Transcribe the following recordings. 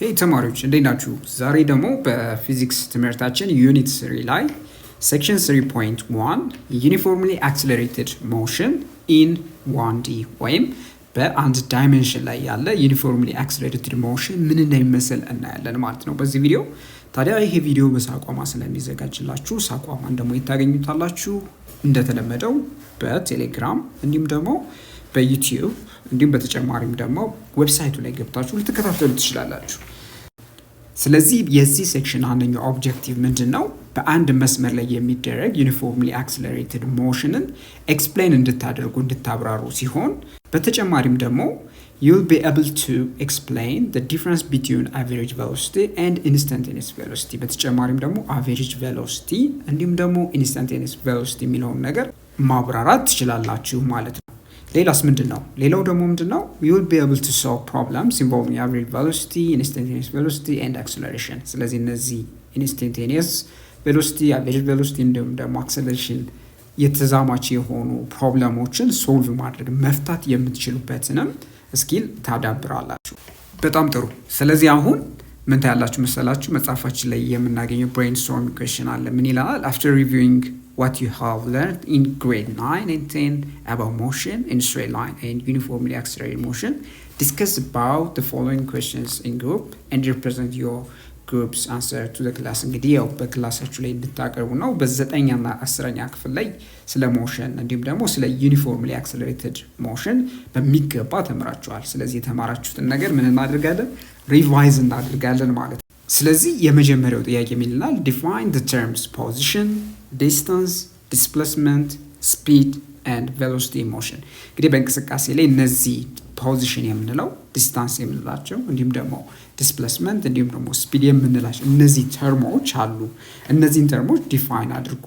ሄይ ተማሪዎች እንዴት ናችሁ? ዛሬ ደግሞ በፊዚክስ ትምህርታችን ዩኒት 3 ላይ ሴክሽን 3.1 ዩኒፎርምሊ አክሰለሬትድ ሞሽን ኢን 1D ወይም በአንድ ዳይሜንሽን ላይ ያለ ዩኒፎርምሊ አክሰለሬትድ ሞሽን ምን እንደሚመስል እናያለን ማለት ነው በዚህ ቪዲዮ። ታዲያ ይሄ ቪዲዮ በሳቋማ ስለሚዘጋጅላችሁ ሳቋማን ደግሞ ታገኙታላችሁ እንደተለመደው በቴሌግራም እንዲሁም ደግሞ በዩቲዩብ እንዲሁም በተጨማሪም ደግሞ ዌብሳይቱ ላይ ገብታችሁ ልትከታተሉ ትችላላችሁ። ስለዚህ የዚህ ሴክሽን አንደኛው ኦብጀክቲቭ ምንድነው? በአንድ መስመር ላይ የሚደረግ ዩኒፎርምሊ አክሰለሬትድ ሞሽንን ኤክስፕሌን እንድታደርጉ እንድታብራሩ ሲሆን በተጨማሪም ደግሞ you'll be able to explain the difference between average velocity and instantaneous velocity በተጨማሪም ደግሞ average velocity እንዲሁም ደግሞ instantaneous velocity የሚለውን ነገር ማብራራት ትችላላችሁ ማለት ነው። ሌላስ ምንድነው? ሌላው ደግሞ ምንድነው? you'll be able to solve problems involving average velocity, instantaneous velocity and acceleration። ስለዚህ እነዚህ instantaneous velocity, average velocity እንዲሁም ደግሞ acceleration የተዛማች የሆኑ ፕሮብለሞችን ሶልቭ ማድረግ መፍታት የምትችሉበትንም ስኪል ታዳብራላችሁ። በጣም ጥሩ። ስለዚህ አሁን ምን ታያላችሁ መሰላችሁ? መጽሐፋችን ላይ የምናገኘው ብሬንስቶርም ኩዌስችን አለ። ምን ይላል? after reviewing what you have learned in grade 9 and 10 about motion in straight line and uniformly accelerated motion, discuss about the following questions in group and represent your group's answer to the class። እንግዲህ ያው በክላሳችሁ ላይ እንድታቀርቡ ነው። በ9ኛና 10ኛ ክፍል ላይ ስለ ሞሽን እንዲሁም ደግሞ ስለ ዩኒፎርምሊ አክሰለሬትድ ሞሽን በሚገባ ተምራችኋል። ስለዚህ የተማራችሁትን ነገር ምን እናደርጋለን? ሪቫይዝ እናደርጋለን ማለት ነው። ስለዚህ የመጀመሪያው ጥያቄ ምን ይላል? define the terms position, distance, displacement, speed and velocity in motion። እንግዲህ በእንቅስቃሴ ላይ እነዚህ ፖዚሽን የምንለው ዲስታንስ የምንላቸው እንዲሁም ደግሞ ዲስፕሌስመንት እንዲሁም ደግሞ ስፒድ የምንላቸው እነዚህ ተርሞች አሉ። እነዚህን ተርሞች ዲፋይን አድርጉ፣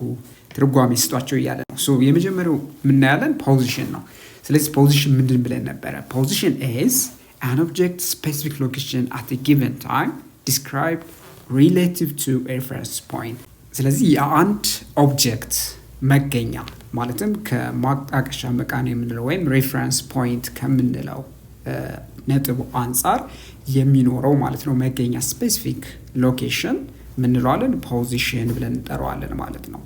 ትርጓሜ ስጧቸው እያለ ነው። ሶ የመጀመሪያው የምናያለን ፖዚሽን ነው። ስለዚህ ፖዚሽን ምንድን ብለን ነበረ? ፖዚሽን is an object specific location at a given time described relative to a reference point። ስለዚህ የአንድ ኦብጀክት መገኛ ማለትም ከማጣቀሻ መቃን የምንለው ወይም ሬፈረንስ ፖይንት ከምንለው ነጥብ አንጻር የሚኖረው ማለት ነው መገኛ ስፔሲፊክ ሎኬሽን ምንለዋለን ፖዚሽን ብለን እንጠራዋለን ማለት ነው።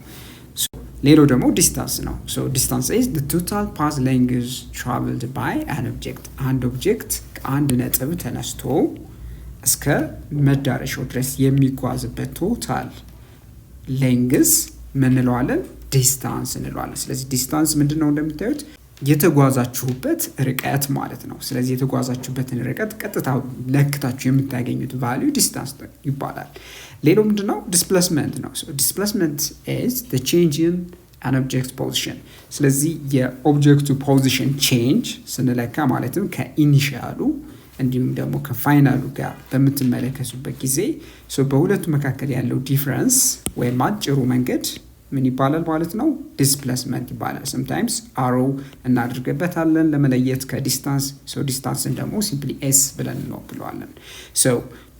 ሌላው ደግሞ ዲስታንስ ነው። ሶ ዲስታንስ is the total path length traveled by an object። አንድ ኦብጀክት ከአንድ ነጥብ ተነስቶ እስከ መዳረሻው ድረስ የሚጓዝበት ቶታል ሌንግዝ ምንለዋለን? ዲስታንስ እንለዋለን። ስለዚህ ዲስታንስ ምንድነው? እንደምታዩት የተጓዛችሁበት ርቀት ማለት ነው። ስለዚህ የተጓዛችሁበትን ርቀት ቀጥታ ለክታችሁ የምታገኙት ቫልዩ ዲስታንስ ይባላል። ሌላው ምንድነው? ዲስፕሌስመንት ነው። ዲስፕሌስመንት is the change in an object position። ስለዚህ የኦብጀክቱ ፖዚሽን ቼንጅ ስንለካ ማለትም ከኢኒሺያሉ እንዲሁም ደግሞ ከፋይናሉ ጋር በምትመለከቱበት ጊዜ በሁለቱ መካከል ያለው ዲፍረንስ ወይም አጭሩ መንገድ ምን ይባላል ማለት ነው? ዲስፕሌስመንት ይባላል። sometimes አሮ እናድርገበታለን ለመለየት ከዲስታንስ። ዲስታንስን ደግሞ ሲምፕሊ ኤስ ብለን እንወክለዋለን።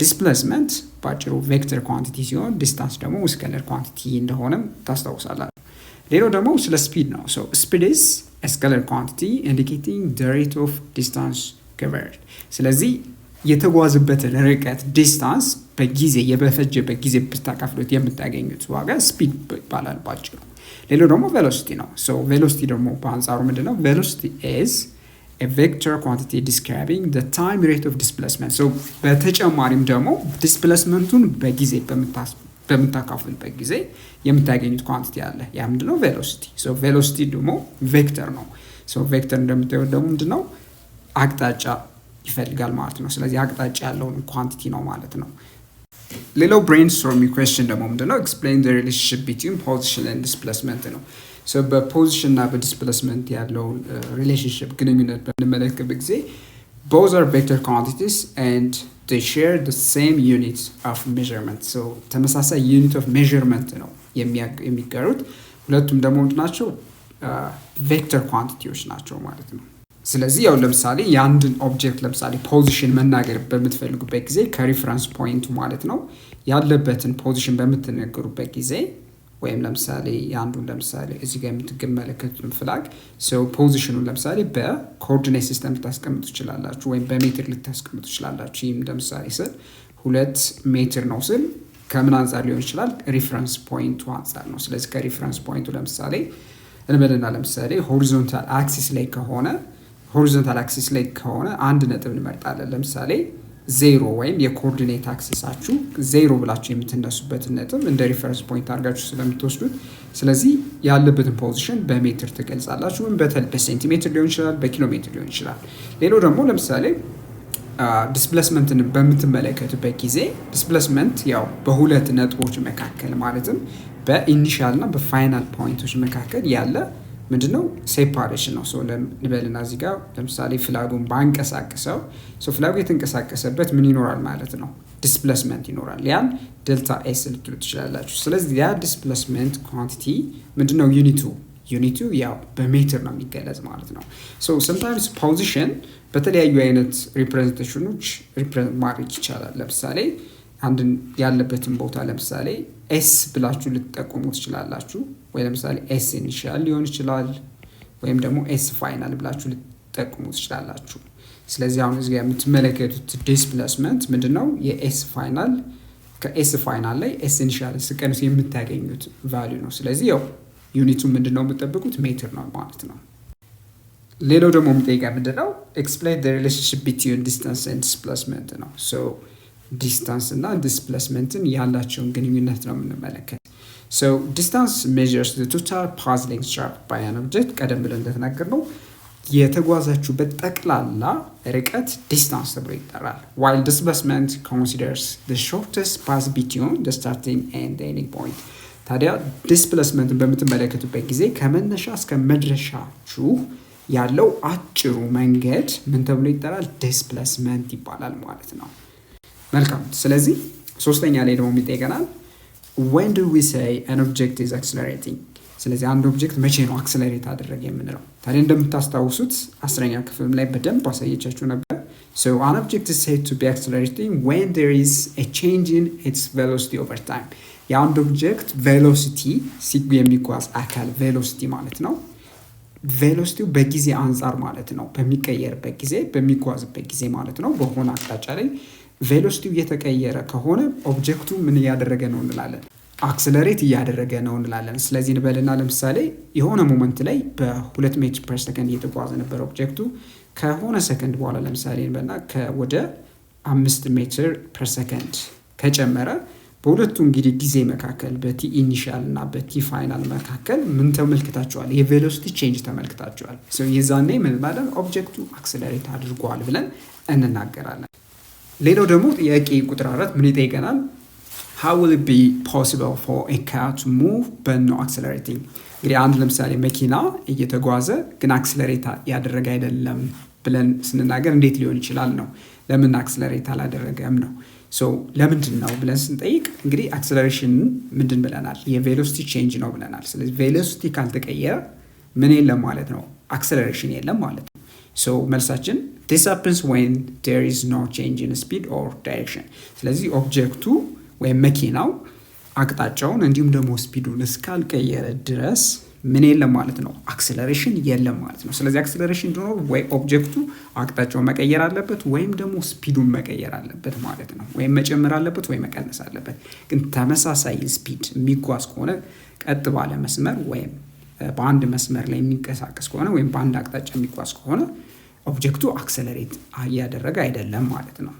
ዲስፕሌስመንት በአጭሩ ቬክተር ኳንቲቲ ሲሆን ዲስታንስ ደግሞ ስኬለር ኳንቲቲ እንደሆነም ታስታውሳላችሁ። ሌላው ደግሞ ስለ ስፒድ ነው። ስፒድ is a scalar quantity indicating the rate of distance covered። ስለዚህ የተጓዝበትን ርቀት ዲስታንስ በጊዜ የበፈጀበት ጊዜ ብታካፍሉት የምታገኙት ዋጋ ስፒድ ይባላል ባጭሩ። ሌላው ደግሞ ቬሎሲቲ ነው። ቬሎሲቲ ደግሞ በአንጻሩ ምንድነው? ቬሎሲቲ is a vector quantity describing the time rate of displacement። በተጨማሪም ደግሞ ዲስፕሌስመንቱን በጊዜ በምታካፍሉበት ጊዜ የምታገኙት ኳንቲቲ አለ። ያ ምንድነው? ቬሎሲቲ። ቬሎሲቲ ደግሞ ቬክተር ነው። ቬክተር እንደምታዩት ደግሞ ምንድነው? አቅጣጫ ይፈልጋል ማለት ነው። ስለዚህ አቅጣጫ ያለውን ኳንቲቲ ነው ማለት ነው። ሌላው ብሬንስቶርሚንግ ኩዌስችን ደግሞ ምንድነው? ኤክስፕሌን ዘ ሪሌሽንሺፕ ቢትዊን ፖዚሽን ኤንድ ዲስፕሌስመንት ነው። በፖዚሽን እና በዲስፕሌስመንት ያለውን ሪሌሽንሺፕ ግንኙነት በምንመለከትበት ጊዜ both are vector quantities and they share the same unit of measurement። ተመሳሳይ ዩኒት ኦፍ ሜዥርመንት ነው የሚጋሩት። ሁለቱም ደግሞ ምንድናቸው? ቬክተር ኳንቲቲዎች ናቸው ማለት ነው። ስለዚህ ያው ለምሳሌ የአንድን ኦብጀክት ለምሳሌ ፖዚሽን መናገር በምትፈልጉበት ጊዜ ከሪፈረንስ ፖይንቱ ማለት ነው ያለበትን ፖዚሽን በምትነገሩበት ጊዜ ወይም ለምሳሌ የአንዱን ለምሳሌ እዚህ ጋር የምትመለከቱትን ፍላግ ፖዚሽኑን ለምሳሌ በኮኦርዲኔት ሲስተም ልታስቀምጡ ትችላላችሁ ወይም በሜትር ልታስቀምጡ ትችላላችሁ። ይህም ለምሳሌ ስል 2 ሜትር ነው ስል ከምን አንጻር ሊሆን ይችላል? ሪፈረንስ ፖይንቱ አንጻር ነው። ስለዚህ ከሪፈረንስ ፖይንቱ ለምሳሌ እንበልና ለምሳሌ ሆሪዞንታል አክሲስ ላይ ከሆነ አንድ ነጥብ እንመርጣለን። ለምሳሌ 0 ወይም የኮኦርዲኔት አክሲሳችሁ 0 ብላችሁ የምትነሱበትን ነጥብ እንደ ሪፈረንስ ፖይንት አድርጋችሁ ስለምትወስዱት፣ ስለዚህ ያለበትን ፖዚሽን በሜትር ትገልጻላችሁ። ወይም በሴንቲሜትር ሊሆን ይችላል፣ በኪሎ ሜትር ሊሆን ይችላል። ሌላው ደግሞ ለምሳሌ ዲስፕሌስመንትን በምትመለከቱበት ጊዜ ዲስፕሌስመንት ያው በሁለት ነጥቦች መካከል ማለትም በኢኒሻል እና በፋይናል ፖይንቶች መካከል ያለ ምንድነው ሴፓሬሽን ነው። ልበልና እዚህ ጋር ለምሳሌ ፍላጉን ባንቀሳቅሰው ፍላጉ የተንቀሳቀሰበት ምን ይኖራል ማለት ነው? ዲስፕሌስመንት ይኖራል። ያን ዴልታ ኤስ ልትሉ ትችላላችሁ። ስለዚህ ያ ዲስፕሌስመንት ኳንቲቲ ምንድነው? ዩኒቱ ያው በሜትር ነው የሚገለጽ ማለት ነው። ሰምታይምስ ፖዚሽን በተለያዩ አይነት ሪፕሬዘንቴሽኖች ሪፕሬዘንት ማድረግ ይቻላል። ለምሳሌ አንድን ያለበትን ቦታ ለምሳሌ ኤስ ብላችሁ ልትጠቁሙ ትችላላችሁ። ወይ ለምሳሌ ኤስ ኢኒሻል ሊሆን ይችላል፣ ወይም ደግሞ ኤስ ፋይናል ብላችሁ ልትጠቁሙ ትችላላችሁ። ስለዚህ አሁን እዚህ ጋር የምትመለከቱት ዲስፕሌስመንት ምንድነው? የኤስ ፋይናል ከኤስ ፋይናል ላይ ኤስ ኢኒሻል ስቀንሱ የምታገኙት ቫልዩ ነው። ስለዚህ ያው ዩኒቱ ምንድነው የምትጠብቁት? ሜትር ነው ማለት ነው። ሌላው ደግሞ የምጠይቀው ምንድነው? ኤክስፕሌን ዘ ሪሌሽንሺፕ ቢትዊን ዲስታንስ ኤንድ ዲስፕሌስመንት ነው። ዲስታንስ እና ዲስፕሌስመንትን ያላቸውን ግንኙነት ነው የምንመለከት። ዲስታንስ ሜዥርስ ዘ ቶታል ፓዝ ሌንግዝ ትራቨልድ ባይ አን ኦብጀክት። ቀደም ብለን እንደተናገርነው የተጓዛችሁበት ጠቅላላ ርቀት ዲስታንስ ተብሎ ይጠራል። ዋይል ዲስፕሌስመንት ኮንሲደርስ ዘ ሾርተስት ፓዝ ቢትዊን ዘ ስታርቲንግ ኤንድ ኤንዲንግ ፖይንት። ታዲያ ዲስፕሌስመንትን በምትመለከቱበት ጊዜ ከመነሻ እስከ መድረሻችሁ ያለው አጭሩ መንገድ ምን ተብሎ ይጠራል? ዲስፕሌስመንት ይባላል ማለት ነው። መልካም። ስለዚህ ሶስተኛ ላይ ደግሞ የሚጠይቀናል when do we say an object is accelerating? ስለዚህ አንድ ኦብጀክት መቼ ነው አክሰለሬት አደረገ የምንለው? ታዲያ እንደምታስታውሱት 10ኛ ክፍልም ላይ በደንብ አሳየቻችሁ ነበር። an object is said to be accelerating when there is a change in its velocity over time. የአንድ ኦብጀክት ቬሎሲቲ የሚጓዝ አካል ቬሎሲቲ ማለት ነው። ቬሎሲቲው በጊዜ አንጻር ማለት ነው። በሚቀየርበት ጊዜ በሚጓዝበት ጊዜ ማለት ነው። በሆነ አቅጣጫ ላይ ቬሎሲቲው እየተቀየረ ከሆነ ኦብጀክቱ ምን እያደረገ ነው እንላለን? አክሰለሬት እያደረገ ነው እንላለን። ስለዚህ እንበልና ለምሳሌ የሆነ ሞመንት ላይ በ2 ሜትር ፐር ሰከንድ እየተጓዘ ነበር ኦብጀክቱ። ከሆነ ሰከንድ በኋላ ለምሳሌ እንበልና ወደ 5 ሜትር ፐር ሰከንድ ከጨመረ በሁለቱ እንግዲህ ጊዜ መካከል በቲ ኢኒሻል እና በቲ ፋይናል መካከል ምን ተመልክታችኋል? የቬሎሲቲ ቼንጅ ተመልክታችኋል። የዛኔ ምን ማለት ኦብጀክቱ አክሰለሬት አድርጓል ብለን እንናገራለን። ሌላው ደግሞ ጥያቄ ቁጥር 4 ምን ይጠይቀናል? how will it be possible for a car to move but not accelerating? እንግዲህ አንድ ለምሳሌ መኪና እየተጓዘ ግን አክሰለሬት ያደረገ አይደለም ብለን ስንናገር እንዴት ሊሆን ይችላል ነው። ለምን አክሰለሬት አላደረገም ነው። ለምንድን ነው ብለን ስንጠይቅ እንግዲህ አክሰለሬሽን ምንድን ብለናል? የቬሎሲቲ ቼንጅ ነው ብለናል። ስለዚህ ቬሎሲቲ ካልተቀየረ ምን የለም ማለት ነው? አክሰለሬሽን የለም ማለት ነው። መልሳችን this happens when there is no change in speed or direction። ስለዚህ ኦብጀክቱ ወይም መኪናው አቅጣጫውን እንዲሁም ደግሞ ስፒዱን እስካልቀየረ ድረስ ምን የለም ማለት ነው? አክሰለሬሽን የለም ማለት ነው። ስለዚህ አክሰለሬሽን እንዲኖር ወይ ኦብጀክቱ አቅጣጫውን መቀየር አለበት ወይም ደግሞ ስፒዱን መቀየር አለበት ማለት ነው። ወይም መጨመር አለበት ወይ መቀነስ አለበት። ግን ተመሳሳይ ስፒድ የሚጓዝ ከሆነ ቀጥ ባለ መስመር ወይም በአንድ መስመር ላይ የሚንቀሳቀስ ከሆነ ወይም በአንድ አቅጣጫ የሚጓዝ ከሆነ ኦብጀክቱ አክሰለሬት እያደረገ አይደለም ማለት ነው።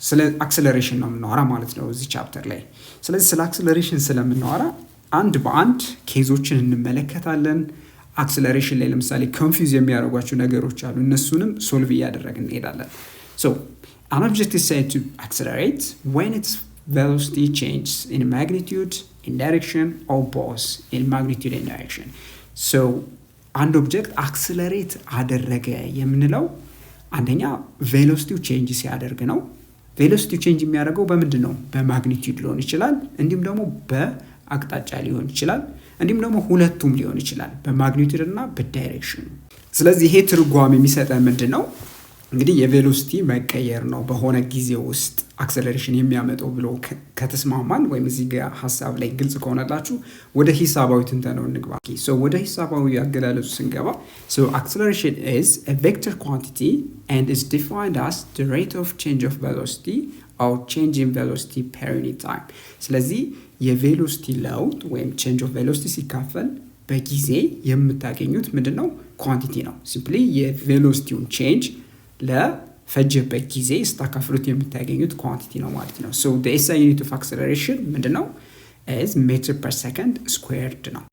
ስለ አክሰለሬሽን ነው የምናወራ ማለት ነው እዚህ ቻፕተር ላይ። ስለዚህ ስለ አክሰለሬሽን ስለምናወራ አንድ በአንድ ኬዞችን እንመለከታለን። አክሰለሬሽን ላይ ለምሳሌ ኮንፊውዝ የሚያደርጓቸው ነገሮች አሉ። እነሱንም ሶልቭ እያደረግን እንሄዳለን። an object is said to accelerate when its velocity changes in magnitude, in direction, or both in magnitude and direction. አንድ ኦብጀክት አክሰለሬት አደረገ የምንለው አንደኛ ቬሎሲቲው ቼንጅ ሲያደርግ ነው። ቬሎሲቲው ቼንጅ የሚያደርገው በምንድን ነው? በማግኒቲዩድ ሊሆን ይችላል፣ እንዲሁም ደግሞ በአቅጣጫ ሊሆን ይችላል፣ እንዲሁም ደግሞ ሁለቱም ሊሆን ይችላል፣ በማግኒቲዩድ እና በዳይሬክሽን። ስለዚህ ይሄ ትርጓሜ የሚሰጠን ምንድን ነው? እንግዲህ የቬሎሲቲ መቀየር ነው በሆነ ጊዜ ውስጥ አክሰለሬሽን የሚያመጣው ብሎ ከተስማማን ወይም እዚህ ጋር ሀሳብ ላይ ግልጽ ከሆነላችሁ ወደ ሂሳባዊ ትንተናው እንግባ። ወደ ሂሳባዊ አገላለጹ ስንገባ acceleration is a vector quantity and is defined as the rate of change of velocity or change in velocity per unit time። ስለዚህ የቬሎሲቲ ለውጥ ወይም change of velocity ሲካፈል በጊዜ የምታገኙት ምንድነው ኳንቲቲ ነው። ሲምፕሊ የቬሎሲቲውን change ለፈጀበት ጊዜ ስታካፍሉት የምታገኙት ኳንቲቲ ነው ማለት ነው። so the SI unit of acceleration ምንድነው is meter per second squared ነው።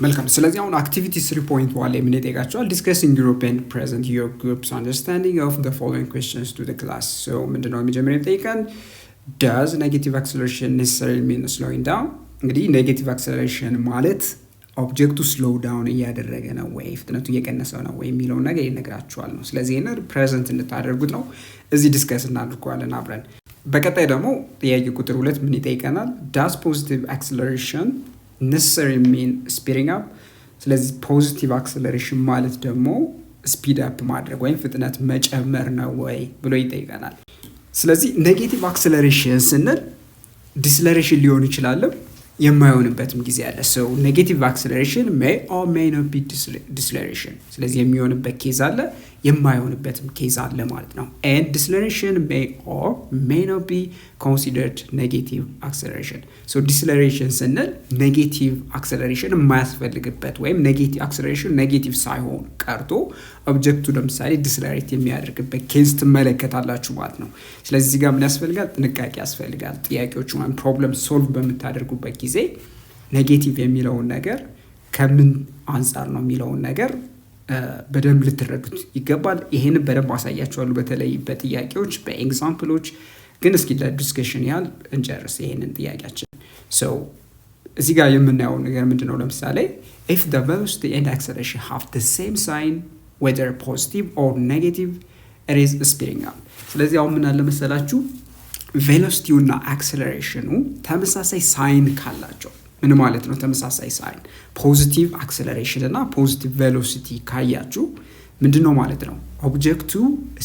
መልካም ስለዚህ አሁን activity 3.1 ላይ ምን ይጠይቃቸዋል? discussing group and present your group's understanding of the following questions to the class። so ምንድነው የሚጀምረው ይጠይቃል does negative acceleration necessarily mean slowing down? እንግዲህ negative acceleration ማለት ኦብጀክቱ ስሎው ዳውን እያደረገ ነው ወይ ፍጥነቱ እየቀነሰው ነው ወይ የሚለው ነገር ይነግራችኋል ነው። ስለዚህ እነ ፕሬዘንት እንድታደርጉት ነው እዚህ ዲስከስ እናድርገዋለን አብረን። በቀጣይ ደግሞ ጥያቄ ቁጥር 2 ምን ይጠይቀናል? does positive acceleration necessarily mean speeding up? ስለዚህ ፖዚቲቭ አክሰለሬሽን ማለት ደግሞ ስፒድ አፕ ማድረግ ወይም ፍጥነት መጨመር ነው ወይ ብሎ ይጠይቀናል። ስለዚህ ኔጌቲቭ አክሰለሬሽን ስንል ዲስለሬሽን ሊሆን ይችላል የማይሆንበትም ጊዜ አለ። so negative acceleration may or may not be deceleration። ስለዚህ የሚሆንበት ኬዝ አለ የማይሆንበትም ኬዝ አለ ማለት ነው። and deceleration may or may not be considered negative acceleration። so deceleration ስንል negative acceleration የማያስፈልግበት ወይም negative acceleration negative ሳይሆን ቀርቶ ኦብጀክቱ ለምሳሌ ዲስለሬት የሚያደርግበት ኬዝ ትመለከታላችሁ ማለት ነው። ስለዚህ እዚህ ጋር ምን ያስፈልጋል? ጥንቃቄ ያስፈልጋል። ጥያቄዎቹ ወይም ፕሮብለም ሶልቭ በምታደርጉበት ጊዜ ኔጌቲቭ የሚለውን ነገር ከምን አንፃር ነው የሚለውን ነገር በደንብ ልትረዱት ይገባል። ይሄን በደንብ አሳያችኋለሁ በተለይ በጥያቄዎች በኤግዛምፕሎች። ግን እስኪ ለዲስከሽን ያህል እንጨርስ ይሄንን ጥያቄያችን። so እዚህ ጋር የምናየው ነገር ምንድነው? ለምሳሌ if the velocity and acceleration have the same sign whether positive or negative it is speeding up። ስለዚህ አሁን ምን አለ መሰላችሁ ቬሎሲቲው እና አክሰለሬሽኑ ተመሳሳይ ሳይን ካላቸው ምን ማለት ነው? ተመሳሳይ ሳይን ፖዚቲቭ አክሰለሬሽን እና ፖዚቲቭ ቬሎሲቲ ካያችሁ ምንድነው ማለት ነው? ኦብጀክቱ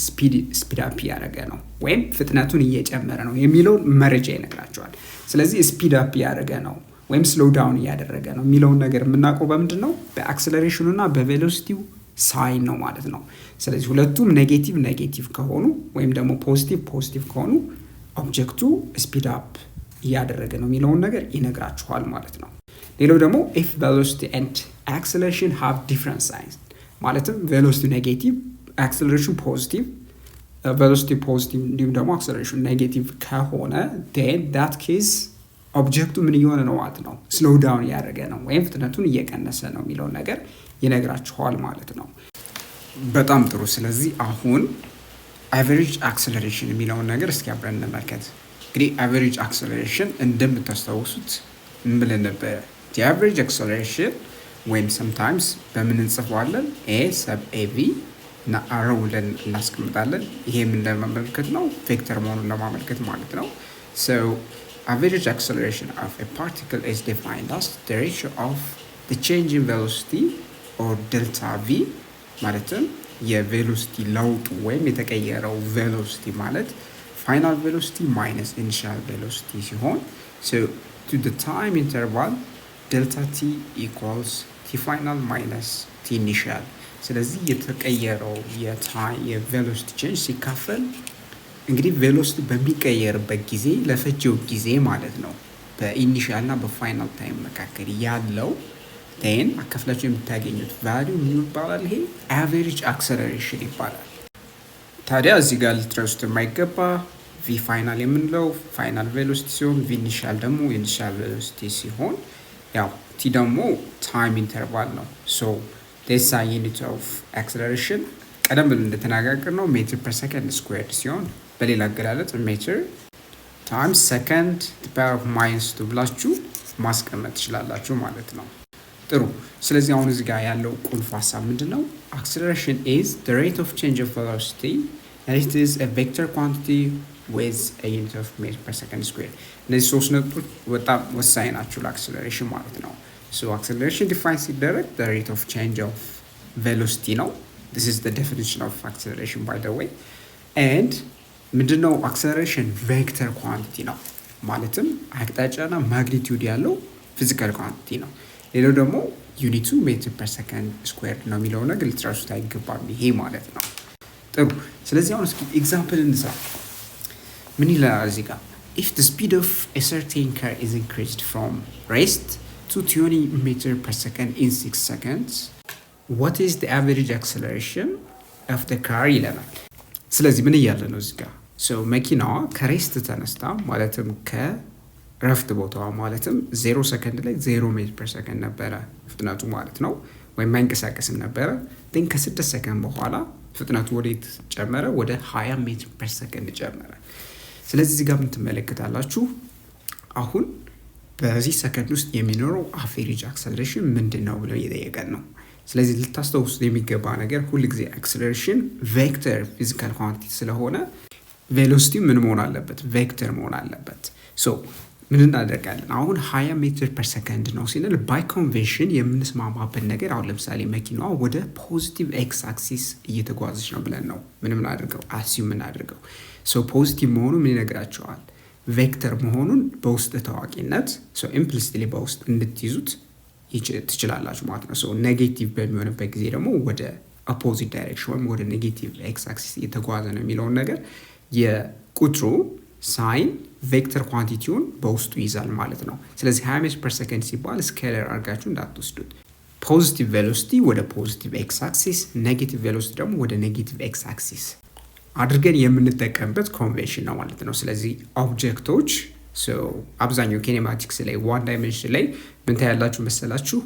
ስፒድ አፕ ያደረገ ነው ወይም ፍጥነቱን እየጨመረ ነው የሚለውን መረጃ ይነግራቸዋል። ስለዚህ ስፒድ አፕ ያደረገ ነው ወይም ስሎው ዳውን እያደረገ ነው የሚለውን ነገር የምናውቀው በምንድን ነው? በአክሰለሬሽኑ እና በቬሎሲቲው ሳይን ነው ማለት ነው። ስለዚህ ሁለቱም ኔጌቲቭ ኔጌቲቭ ከሆኑ ወይም ደግሞ ፖዚቲቭ ፖዚቲቭ ከሆኑ ኦብጀክቱ ስፒድ አፕ እያደረገ ነው የሚለውን ነገር ይነግራችኋል ማለት ነው። ሌላው ደግሞ if velocity and acceleration have different signs ማለትም ቬሎሲቲ ኔጌቲቭ አክሰለሬሽን ፖዚቲቭ ቬሎሲቲ ፖዚቲቭ እንዲሁም ደግሞ አክሰለሬሽን ኔጌቲቭ ከሆነ then that case ኦብጀክቱ ምን እየሆነ ነው ማለት ነው? ስሎው ዳውን እያደረገ ነው ወይም ፍጥነቱን እየቀነሰ ነው የሚለውን ነገር ይነግራችኋል ማለት ነው። በጣም ጥሩ። ስለዚህ አሁን አቨሬጅ አክሰለሬሽን የሚለውን ነገር እስኪ አብረን እንመልከት። እንግዲህ አቨሬጅ አክሰለሬሽን እንደምታስታውሱት ምን ብለን ነበረ? the average acceleration ወይም sometimes በምን እንጽፈዋለን? a sub av እና አሮ ብለን እናስቀምጣለን። ይሄ ምን ለማመልከት ነው? ቬክተር መሆኑን ለማመልከት ማለት ነው። so average acceleration of a particle is defined as the ratio of the change in velocity or delta v ማለትም የቬሎሲቲ ለውጡ ወይም የተቀየረው ቬሎሲቲ ማለት ፋይናል ቬሎሲቲ ማይነስ ኢኒሻል ቬሎሲቲ ሲሆን so to the time interval delta t equals t final minus t initial። ስለዚህ የተቀየረው የቬሎሲቲ ቼንጅ ሲካፈል እንግዲህ ቬሎሲቲ በሚቀየርበት ጊዜ ለፈጀው ጊዜ ማለት ነው በኢኒሻል እና በፋይናል ታይም መካከል ያለው then አከፍላችሁ የምታገኙት ቫልዩ ምን ይባላል? ይሄ አቨሬጅ አክሰለሬሽን ይባላል። ታዲያ እዚህ ጋር ልትረሱት የማይገባ ቪ ፋይናል የምንለው ፋይናል ቬሎሲቲ ሲሆን ቪ ኢኒሻል ደግሞ ኢኒሻል ቬሎሲቲ ሲሆን ያው ቲ ደግሞ ታይም ኢንተርቫል ነው። ሶ ዴሳ ዩኒት ኦፍ አክሰለሬሽን ቀደም ብለን እንደተነጋገር ነው ሜትር ፐር ሰከንድ ስኩዌርድ ሲሆን በሌላ አገላለጽ ሜትር ታይምስ ሰከንድ ፓወር ኦፍ ማይነስ 2 ብላችሁ ማስቀመጥ ትችላላችሁ ማለት ነው። ጥሩ። ስለዚህ አሁን እዚህ ጋር ያለው ቁልፍ ሀሳብ ምንድነው? acceleration is the rate of change of velocity and it is a vector quantity with a unit of meter per second squared። እነዚህ ሶስት ነጥቦች በጣም ወሳኝ ናቸው ለአክሰለሬሽን ማለት ነው። so acceleration defines ሲደረግ the rate of change of velocity ነው። this is the definition of acceleration by the way and ምንድነው acceleration vector quantity ነው ማለትም አቅጣጫና ማግኒቲዩድ ያለው ፊዚካል ኳንቲቲ ነው። ሌላው ደግሞ ዩኒቱ ሜትር ፐር ሰከንድ ስኩዌርድ ነው የሚለው ነገር ልትረሱት አይገባም ይሄ ማለት ነው። ጥሩ። ስለዚህ አሁን እስኪ ኤግዛምፕል እንስራ። ምን ይላል እዚህ ጋር? If the speed of a certain car is increased from rest to 20 meters per second in 6 seconds, what is the average acceleration of the car ይለናል። ስለዚህ ምን እያለ ነው እዚህ ጋር? መኪናዋ ከሬስት ተነስታ ማለትም ከረፍት ቦታዋ ማለትም 0 ሰከንድ ላይ 0 ሜትር ፐር ሰከንድ ነበረ ፍጥነቱ ማለት ነው፣ ወይም አይንቀሳቀስም ነበረ። ግን ከ6 ሰከንድ በኋላ ፍጥነቱ ወዴት ጨመረ? ወደ 20 ሜትር ፐር ሰከንድ ጨመረ። ስለዚህ እዚህ ጋር ምን ትመለከታላችሁ? አሁን በዚህ ሰከንድ ውስጥ የሚኖረው አቬሬጅ አክሰለሬሽን ምንድን ነው ብለው እየጠየቀን ነው። ስለዚህ ልታስታውሱት የሚገባ ነገር ሁልጊዜ አክሰለሬሽን ቬክተር ፊዚካል ኳንቲቲ ስለሆነ ቬሎሲቲ ምን መሆን አለበት? ቬክተር መሆን አለበት። ምን እናደርጋለን? አሁን 20 ሜትር ፐር ሰከንድ ነው ሲል ባይ ኮንቬንሽን የምንስማማበት ነገር አሁን ለምሳሌ መኪናዋ ወደ ፖዚቲቭ ኤክስ አክሲስ እየተጓዘች ነው ብለን ነው ምን እናደርገው? አሲዩም እናደርገው። ፖዚቲቭ መሆኑ ምን ይነግራቸዋል? ቬክተር መሆኑን በውስጥ ታዋቂነት ኢምፕሊሲትሊ በውስጥ እንድትይዙት ትችላላችሁ ማለት ነው። ኔጌቲቭ በሚሆንበት ጊዜ ደግሞ ወደ ኦፖዚት ዳይሬክሽን ወይም ወደ ኔጌቲቭ ኤክስ አክሲስ እየተጓዘ ነው የሚለውን ነገር የቁጥሩ ሳይን ቬክተር ኳንቲቲውን በውስጡ ይዛል ማለት ነው። ስለዚህ 20 ሜትር ፐር ሰከንድ ሲባል ስኬለር አድርጋችሁ እንዳትወስዱት። ፖዚቲቭ ቬሎሲቲ ወደ ፖዚቲቭ ኤክስ አክሲስ፣ ኔጌቲቭ ቬሎሲቲ ደግሞ ወደ ኔጌቲቭ ኤክስ አክሲስ አድርገን የምንጠቀምበት ኮንቬንሽን ነው ማለት ነው። ስለዚህ ኦብጀክቶች አብዛኛው ኪኔማቲክስ ላይ ዋን ዳይሜንሽን ላይ ምን ታያላችሁ መሰላችሁ?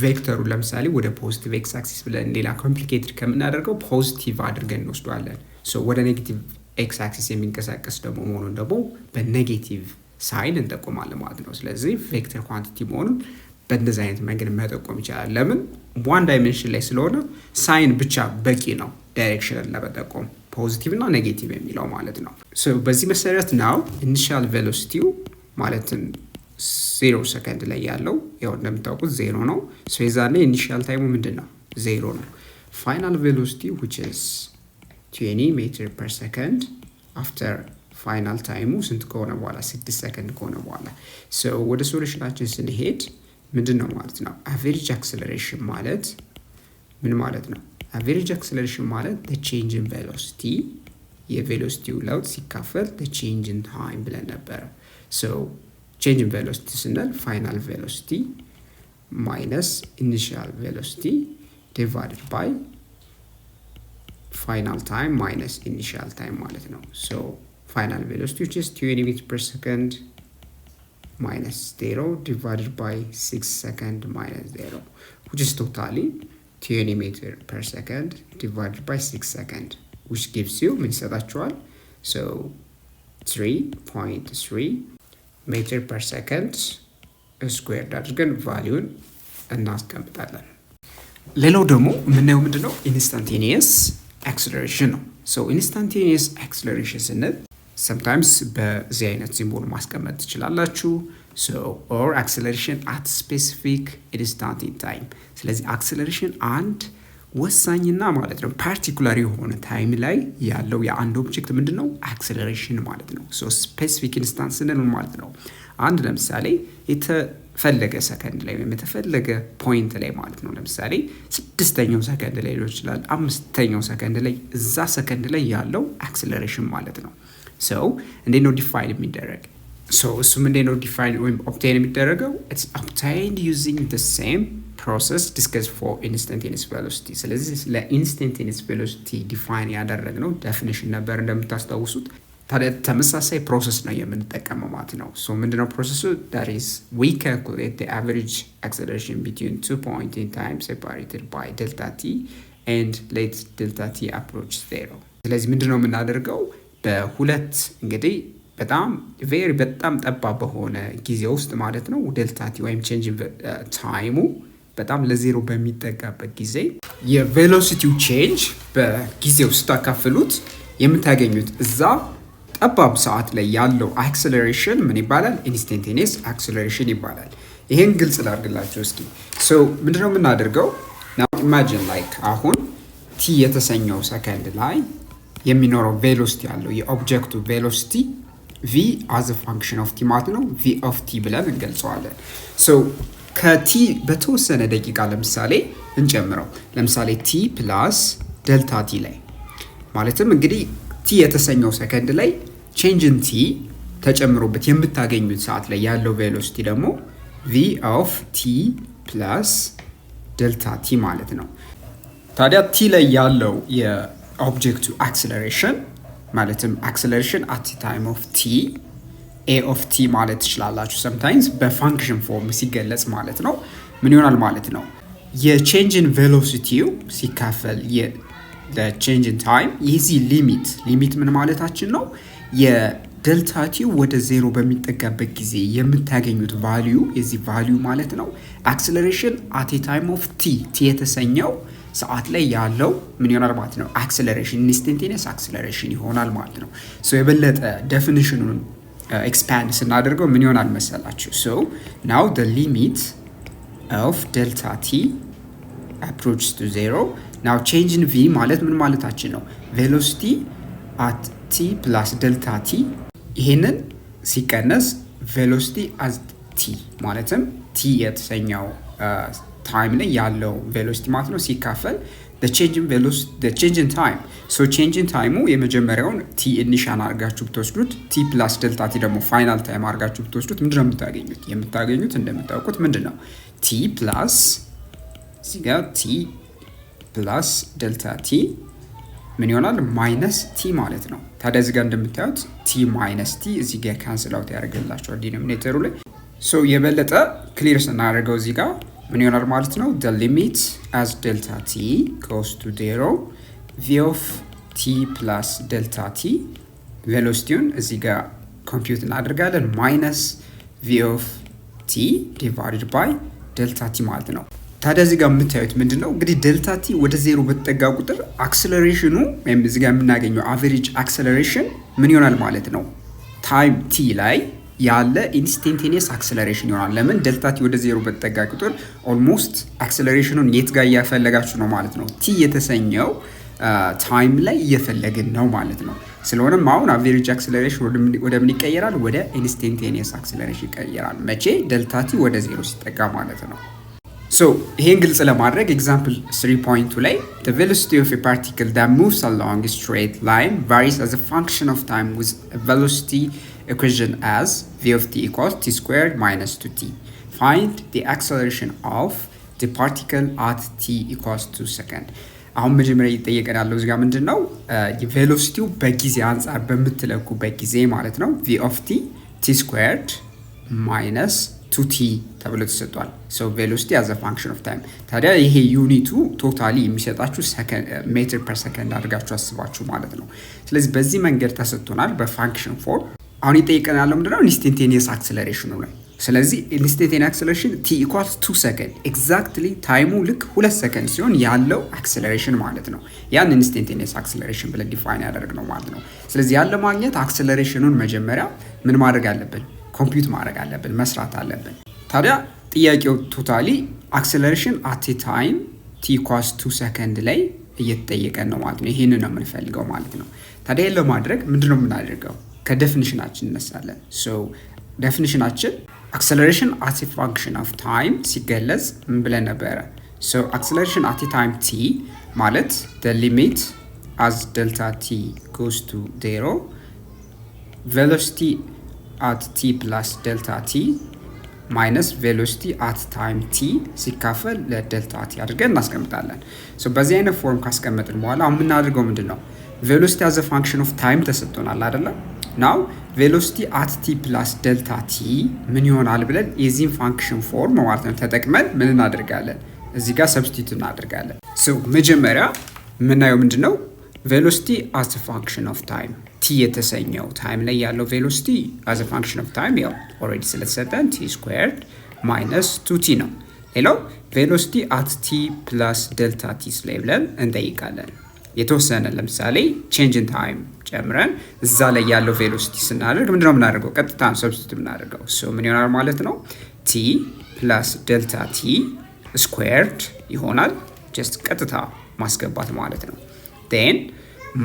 ቬክተሩ ለምሳሌ ወደ ፖዚቲቭ ኤክስ አክሲስ ብለን ሌላ ኮምፕሊኬትድ ከምናደርገው ፖዚቲቭ አድርገን እንወስዷለን። ወደ ኔጌቲቭ ኤክስ አክሲስ የሚንቀሳቀስ ደግሞ መሆኑን ደግሞ በኔጌቲቭ ሳይን እንጠቆማለን ማለት ነው። ስለዚህ ቬክተር ኳንቲቲ መሆኑን በእንደዚህ አይነት መንገድ መጠቆም ይቻላል። ለምን? ዋን ዳይሜንሽን ላይ ስለሆነ ሳይን ብቻ በቂ ነው ዳይሬክሽንን ለመጠቆም ፖዚቲቭ እና ኔጌቲቭ የሚለው ማለት ነው። በዚህ መሰረት ናው ኢኒሻል ቬሎሲቲው ማለትም 0 ሰከንድ ላይ ያለው ያው እንደምታውቁት 0 ነው። የዛኔ ኢኒሻል ታይሙ ምንድን ነው? 0 ነው። ፋይናል ቬሎሲቲ which is 20 ሜትር ፐር ሰከንድ አፍተር ፋይናል ታይሙ ስንት ከሆነ በኋላ 6 ሰከንድ ከሆነ በኋላ ወደ ሶሉሽናችን ስንሄድ ምንድን ነው ማለት ነው? አቨሬጅ አክሰለሬሽን ማለት ምን ማለት ነው? አቨሬጅ አክሰለሬሽን ማለት the change in velocity የቬሎሲቲው ለውጥ ሲካፈል the change in time ብለን ነበረ። change in velocity ስንል ፋይናል ቬሎሲቲ ማይነስ ኢኒሻል ቬሎሲቲ divided by final time minus initial time ማለት ነው። final velocity which is 20 meters per second minus 0 divided by 6 second minus 0 which is totally 20 meters per second divided by 6 second which gives you ምን ይሰጣችኋል? 3.3 meter per second squared አድርገን ቫልዩን እናስቀምጣለን። ሌላው ደግሞ የምናየው ምንድነው? ኢንስታንቴኒየስ አክሰለሬሽን ነው። ኢንስታንቴኒየስ አክሰለሬሽን ስንል sometimes በዚህ አይነት ሲምቦል ማስቀመጥ ትችላላችሁ። or acceleration at specific instant in time። ስለዚህ አክሰለሬሽን አንድ ወሳኝና ማለት ነው ፓርቲኩላር የሆነ ታይም ላይ ያለው የአንድ ኦብጀክት ምንድነው? አክሰለሬሽን ማለት ነው። ስፔሲፊክ ኢንስታንስ ስንል ማለት ነው አንድ ለምሳሌ የተፈለገ ሰከንድ ላይ ወይም የተፈለገ ፖይንት ላይ ማለት ነው። ለምሳሌ 6ኛው ሰከንድ ላይ ሊሆን ይችላል፣ 5ኛው ሰከንድ ላይ፣ እዛ ሰከንድ ላይ ያለው አክሰለሬሽን ማለት ነው። እንዴት ነው ዲፋይን የሚደረግ? እሱም እንዴት ነው ዲፋይን ወይም ኦብቴን የሚደረገው? it's obtained using the same process discussed for instantaneous velocity። ስለዚህ ለኢንስታንቴኒየስ ቬሎሲቲ ዲፋይን ያደረግነው ዴፊኒሽን ነበር እንደምታስታውሱት። ታዲያ ተመሳሳይ ፕሮሰስ ነው የምንጠቀመው ማለት ነው። ምንድነው ፕሮሰሱ? that is we calculate the average acceleration between 2 points in time separated by delta t and let delta t approach 0። ስለዚህ ምንድነው የምናደርገው? በሁለት እንግዲህ በጣም ጠባብ በሆነ ጊዜ ውስጥ ማለት ነው ዴልታ ቲ ወይም ቼንጅ ታይሙ በጣም ለዜሮ በሚጠጋበት ጊዜ የቬሎሲቲው ቼንጅ በጊዜው ስታካፍሉት የምታገኙት እዛ ጠባብ ሰዓት ላይ ያለው አክሰለሬሽን ምን ይባላል? ኢንስታንቴኒየስ አክሰለሬሽን ይባላል። ይሄን ግልጽ ላድርግላችሁ እስኪ። ምንድነው የምናደርገው? now imagine like አሁን ቲ የተሰኘው ሰከንድ ላይ የሚኖረው ቬሎሲቲ ያለው የኦብጀክቱ ቬሎሲቲ v as a function of t ማለት ነው v of t ብለን እንገልጸዋለን። ከቲ በተወሰነ ደቂቃ ለምሳሌ እንጨምረው። ለምሳሌ t + ዴልታ t ላይ ማለትም እንግዲህ ቲ የተሰኘው ሰከንድ ላይ ቼንጅ ኢን ቲ ተጨምሮበት የምታገኙት ሰዓት ላይ ያለው ቬሎሲቲ ደግሞ v of t plus ዴልታ ቲ ማለት ነው። ታዲያ ቲ ላይ ያለው የኦብጀክቱ አክሰለሬሽን ማለትም አክሰለሬሽን አት ታይም ኦፍ ቲ a of t ማለት ትችላላችሁ። ሰምታይምስ በፋንክሽን ፎርም ሲገለጽ ማለት ነው ምን ይሆናል ማለት ነው የቼንጅ ኢን ቬሎሲቲው ሲካፈል የቼንጅ ኢን ታይም የዚህ ሊሚት ምን ማለታችን ነው የዴልታ ቲ ወደ ዜሮ በሚጠጋበት ጊዜ የምታገኙት ቫልዩ የዚህ ቫልዩ ማለት ነው አክሰለሬሽን አት ታይም ኦፍ ቲ የተሰኘው ሰዓት ላይ ያለው ምን ይሆናል ማለት ነው አክሰለሬሽን ኢንስታንቴኒየስ አክሰለሬሽን ይሆናል ማለት ነው። ሶ የበለጠ ዴፊኒሽኑን ኤክስፓንድ ስናደርገው ምን ይሆናል መሰላችሁ ሶ ናው the limit of delta t approaches to zero now change in v ማለት ምን ማለታችን ነው velocity at t plus delta t ይሄንን ሲቀነስ velocity at t ማለትም t የተሰኘው ታይም ላይ ያለው velocity ማለት ነው ሲካፈል the change in time so change in time የመጀመሪያውን t ኢኒሻል አድርጋችሁ ብትወስዱት t plus delta t ደግሞ ፋይናል ታይም አድርጋችሁ ብትወስዱት ምንድነው የምታገኙት እንደምታውቁት ምንድነው t plus እዚህ ጋር t plus delta t ምን ይሆናል ማይነስ t ማለት ነው። ታዲያ እዚህ ጋር እንደምታዩት t minus t እዚህ ጋር ካንስል አውት ያደርግላችኋል ዲኖሚኔተሩ ላይ so የበለጠ ክሊር ስናደርገው እዚህ ጋር ምን ይሆናል ማለት ነው the limit as delta t goes to 0 v of t plus delta t ቬሎሲቲውን እዚህ ጋር ኮምፒውት እናደርጋለን ማይነስ v of t divided by delta t ማለት ነው። ታዲያ እዚህ ጋር የምታዩት ምንድነው እንግዲህ ዴልታ ቲ ወደ ዜሮ በተጠጋ ቁጥር አክሰለሬሽኑ ወይም እዚህ ጋር የምናገኘው አቨሬጅ አክሰለሬሽን ምን ይሆናል ማለት ነው ታይም ቲ ላይ ያለ ኢንስታንቴኒየስ አክሰለሬሽን ይሆናል። ለምን ዴልታ ቲ ወደ ዜሮ በተጠጋ ቁጥር ኦልሞስት አክሰለሬሽኑን የት ጋር እያፈለጋችሁ ነው ማለት ነው ቲ የተሰኘው ታይም ላይ እየፈለግን ነው ማለት ነው። ስለሆነም አሁን አቨሬጅ አክሰለሬሽን ወደ ምን ይቀየራል ወደ ኢንስታንቴኒየስ አክሰለሬሽን ይቀየራል መቼ ዴልታ ቲ ወደ ዜሮ ሲጠጋ ማለት ነው። So ይሄን ግልጽ ለማድረግ ኤግዛምፕል 3.2 ላይ the velocity of a particle that moves along a straight line varies as a function of time with a velocity equation as v of t equals t squared minus 2t. Find the acceleration of the particle at t equals 2 seconds. አሁን መጀመሪያ እየጠየቀን ያለው እዚህ ጋር ምንድነው የቬሎሲቲው በጊዜ አንፃር በምትለኩበት ጊዜ ማለት ነው v of t t squared minus 2t ተብሎ ተሰጥቷል። so velocity as a function of time ታዲያ ይሄ ዩኒቱ ቶታሊ የሚሰጣችሁ ሜትር ፐር ሰከንድ አድርጋችሁ አስባችሁ ማለት ነው። ስለዚህ በዚህ መንገድ ተሰጥቶናል በፋንክሽን ፎርም። አሁን ይጠይቀናል ያለው ምንድነው ኢንስታንቴኒየስ አክሰለሬሽኑ ላይ። ስለዚህ ኢንስታንቴኒየስ አክሰለሬሽን t equals 2 ሰከንድ ኤግዛክትሊ ታይሙ ልክ 2 ሰከንድ ሲሆን ያለው አክሰለሬሽን ማለት ነው ያን ኢንስታንቴኒየስ አክሰለሬሽን ብለን ዲፋይን ያደርግነው ማለት ነው። ስለዚህ ያለ ማግኘት አክሰለሬሽኑን መጀመሪያ ምን ማድረግ አለብን ኮምፒውት ማድረግ አለብን መስራት አለብን። ታዲያ ጥያቄው ቶታሊ አክሰለሬሽን አት ታይም t equals 2 ሰከንድ ላይ እየተጠየቀን ነው ማለት ነው። ይሄንን ነው የምንፈልገው ማለት ነው። ታዲያ ይሄን ለማድረግ ምንድነው የምናደርገው ከዴፊኒሽናችን እንነሳለን። ሶ ዴፊኒሽናችን አክሰለሬሽን አት a function of time ሲገለጽ ምን ብለን ነበረ ሶ አክሰለሬሽን አት ታይም t ማለት the limit as delta t goes to 0 velocity at t plus delta t minus velocity at time t ሲካፈል ለdelta t አድርገን እናስቀምጣለን። ሶ በዚህ አይነት ፎርም ካስቀመጥን በኋላ አሁን የምናደርገው ምንድነው velocity as a function of time ተሰጥቶናል አይደለ? now velocity at t plus delta t ምን ይሆናል ብለን የዚህን ፋንክሽን ፎርም ማለት ነው ተጠቅመን ምን እናደርጋለን እዚህ ጋር ሰብስቲቱት እናደርጋለን። ሶ መጀመሪያ የምናየው ምንድነው velocity as a function of time t የተሰኘው ታይም ላይ ያለው velocity as a function of time ያው already ስለተሰጠን t squared minus 2t ነው። ሌላው velocity at t plus delta t ብለን እንጠይቃለን። የተወሰነ ለምሳሌ change in time ጨምረን እዛ ላይ ያለው velocity ስናደርግ ምንድነው የምናደርገው ቀጥታ ሰብስቲቱት የምናደርገው so ምን ይሆናል ማለት ነው t plus delta t squared ይሆናል just ቀጥታ ማስገባት ማለት ነው። then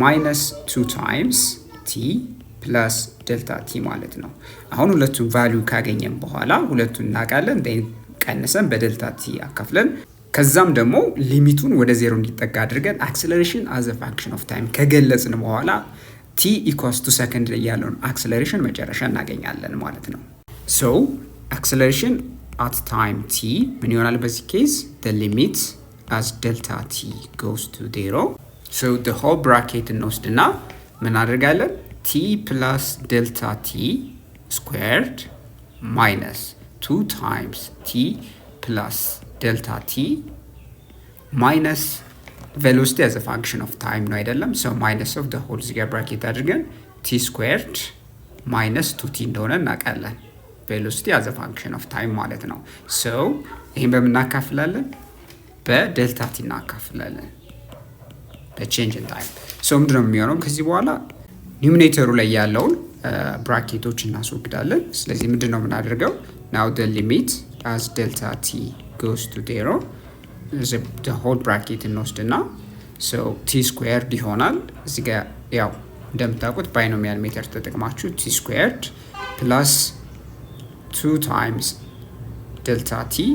minus 2 times t plus delta t ማለት ነው። አሁን ሁለቱን ቫልዩ ካገኘን በኋላ ሁለቱን እናቃለን then ቀንሰን በdelta t አካፍለን ከዛም ደግሞ ሊሚቱን ወደ ዜሮ እንዲጠጋ አድርገን acceleration as a function of time ከገለጽን በኋላ ቲ ኢኳልስ ቱ ሰከንድ ላይ ያለውን አክሰለሬሽን መጨረሻ እናገኛለን ማለት ነው። ሶ አክሰለሬሽን አት ታይም ቲ ምን ይሆናል በዚህ ኬዝ the limit as delta t goes to 0 so the whole bracket እንወስድና ምን አድርጋለን t plus delta t squared minus 2 times t plus delta t minus velocity as a function of time ነው አይደለም so minus of the whole እዚጋ bracket አድርገን t squared minus 2t እንደሆነ እናውቃለን velocity as a function of time ማለት ነው so ይሄን በምናካፍላለን በዴልታ ቲ እናካፍላለን በቼንጅ ኢን ታይም so ምንድነው የሚሆነው ከዚህ በኋላ ኒውሜሬተሩ ላይ ያለውን ብራኬቶች እናስወግዳለን ስለዚህ ምንድነው የምናደርገው now the limit as delta t goes to 0 the whole bracket እንወስድና so t squared ይሆናል እዚህ ጋር ያው እንደምታውቁት ባይኖሚያል ሜተድ ተጠቅማችሁ t squared plus 2 times delta t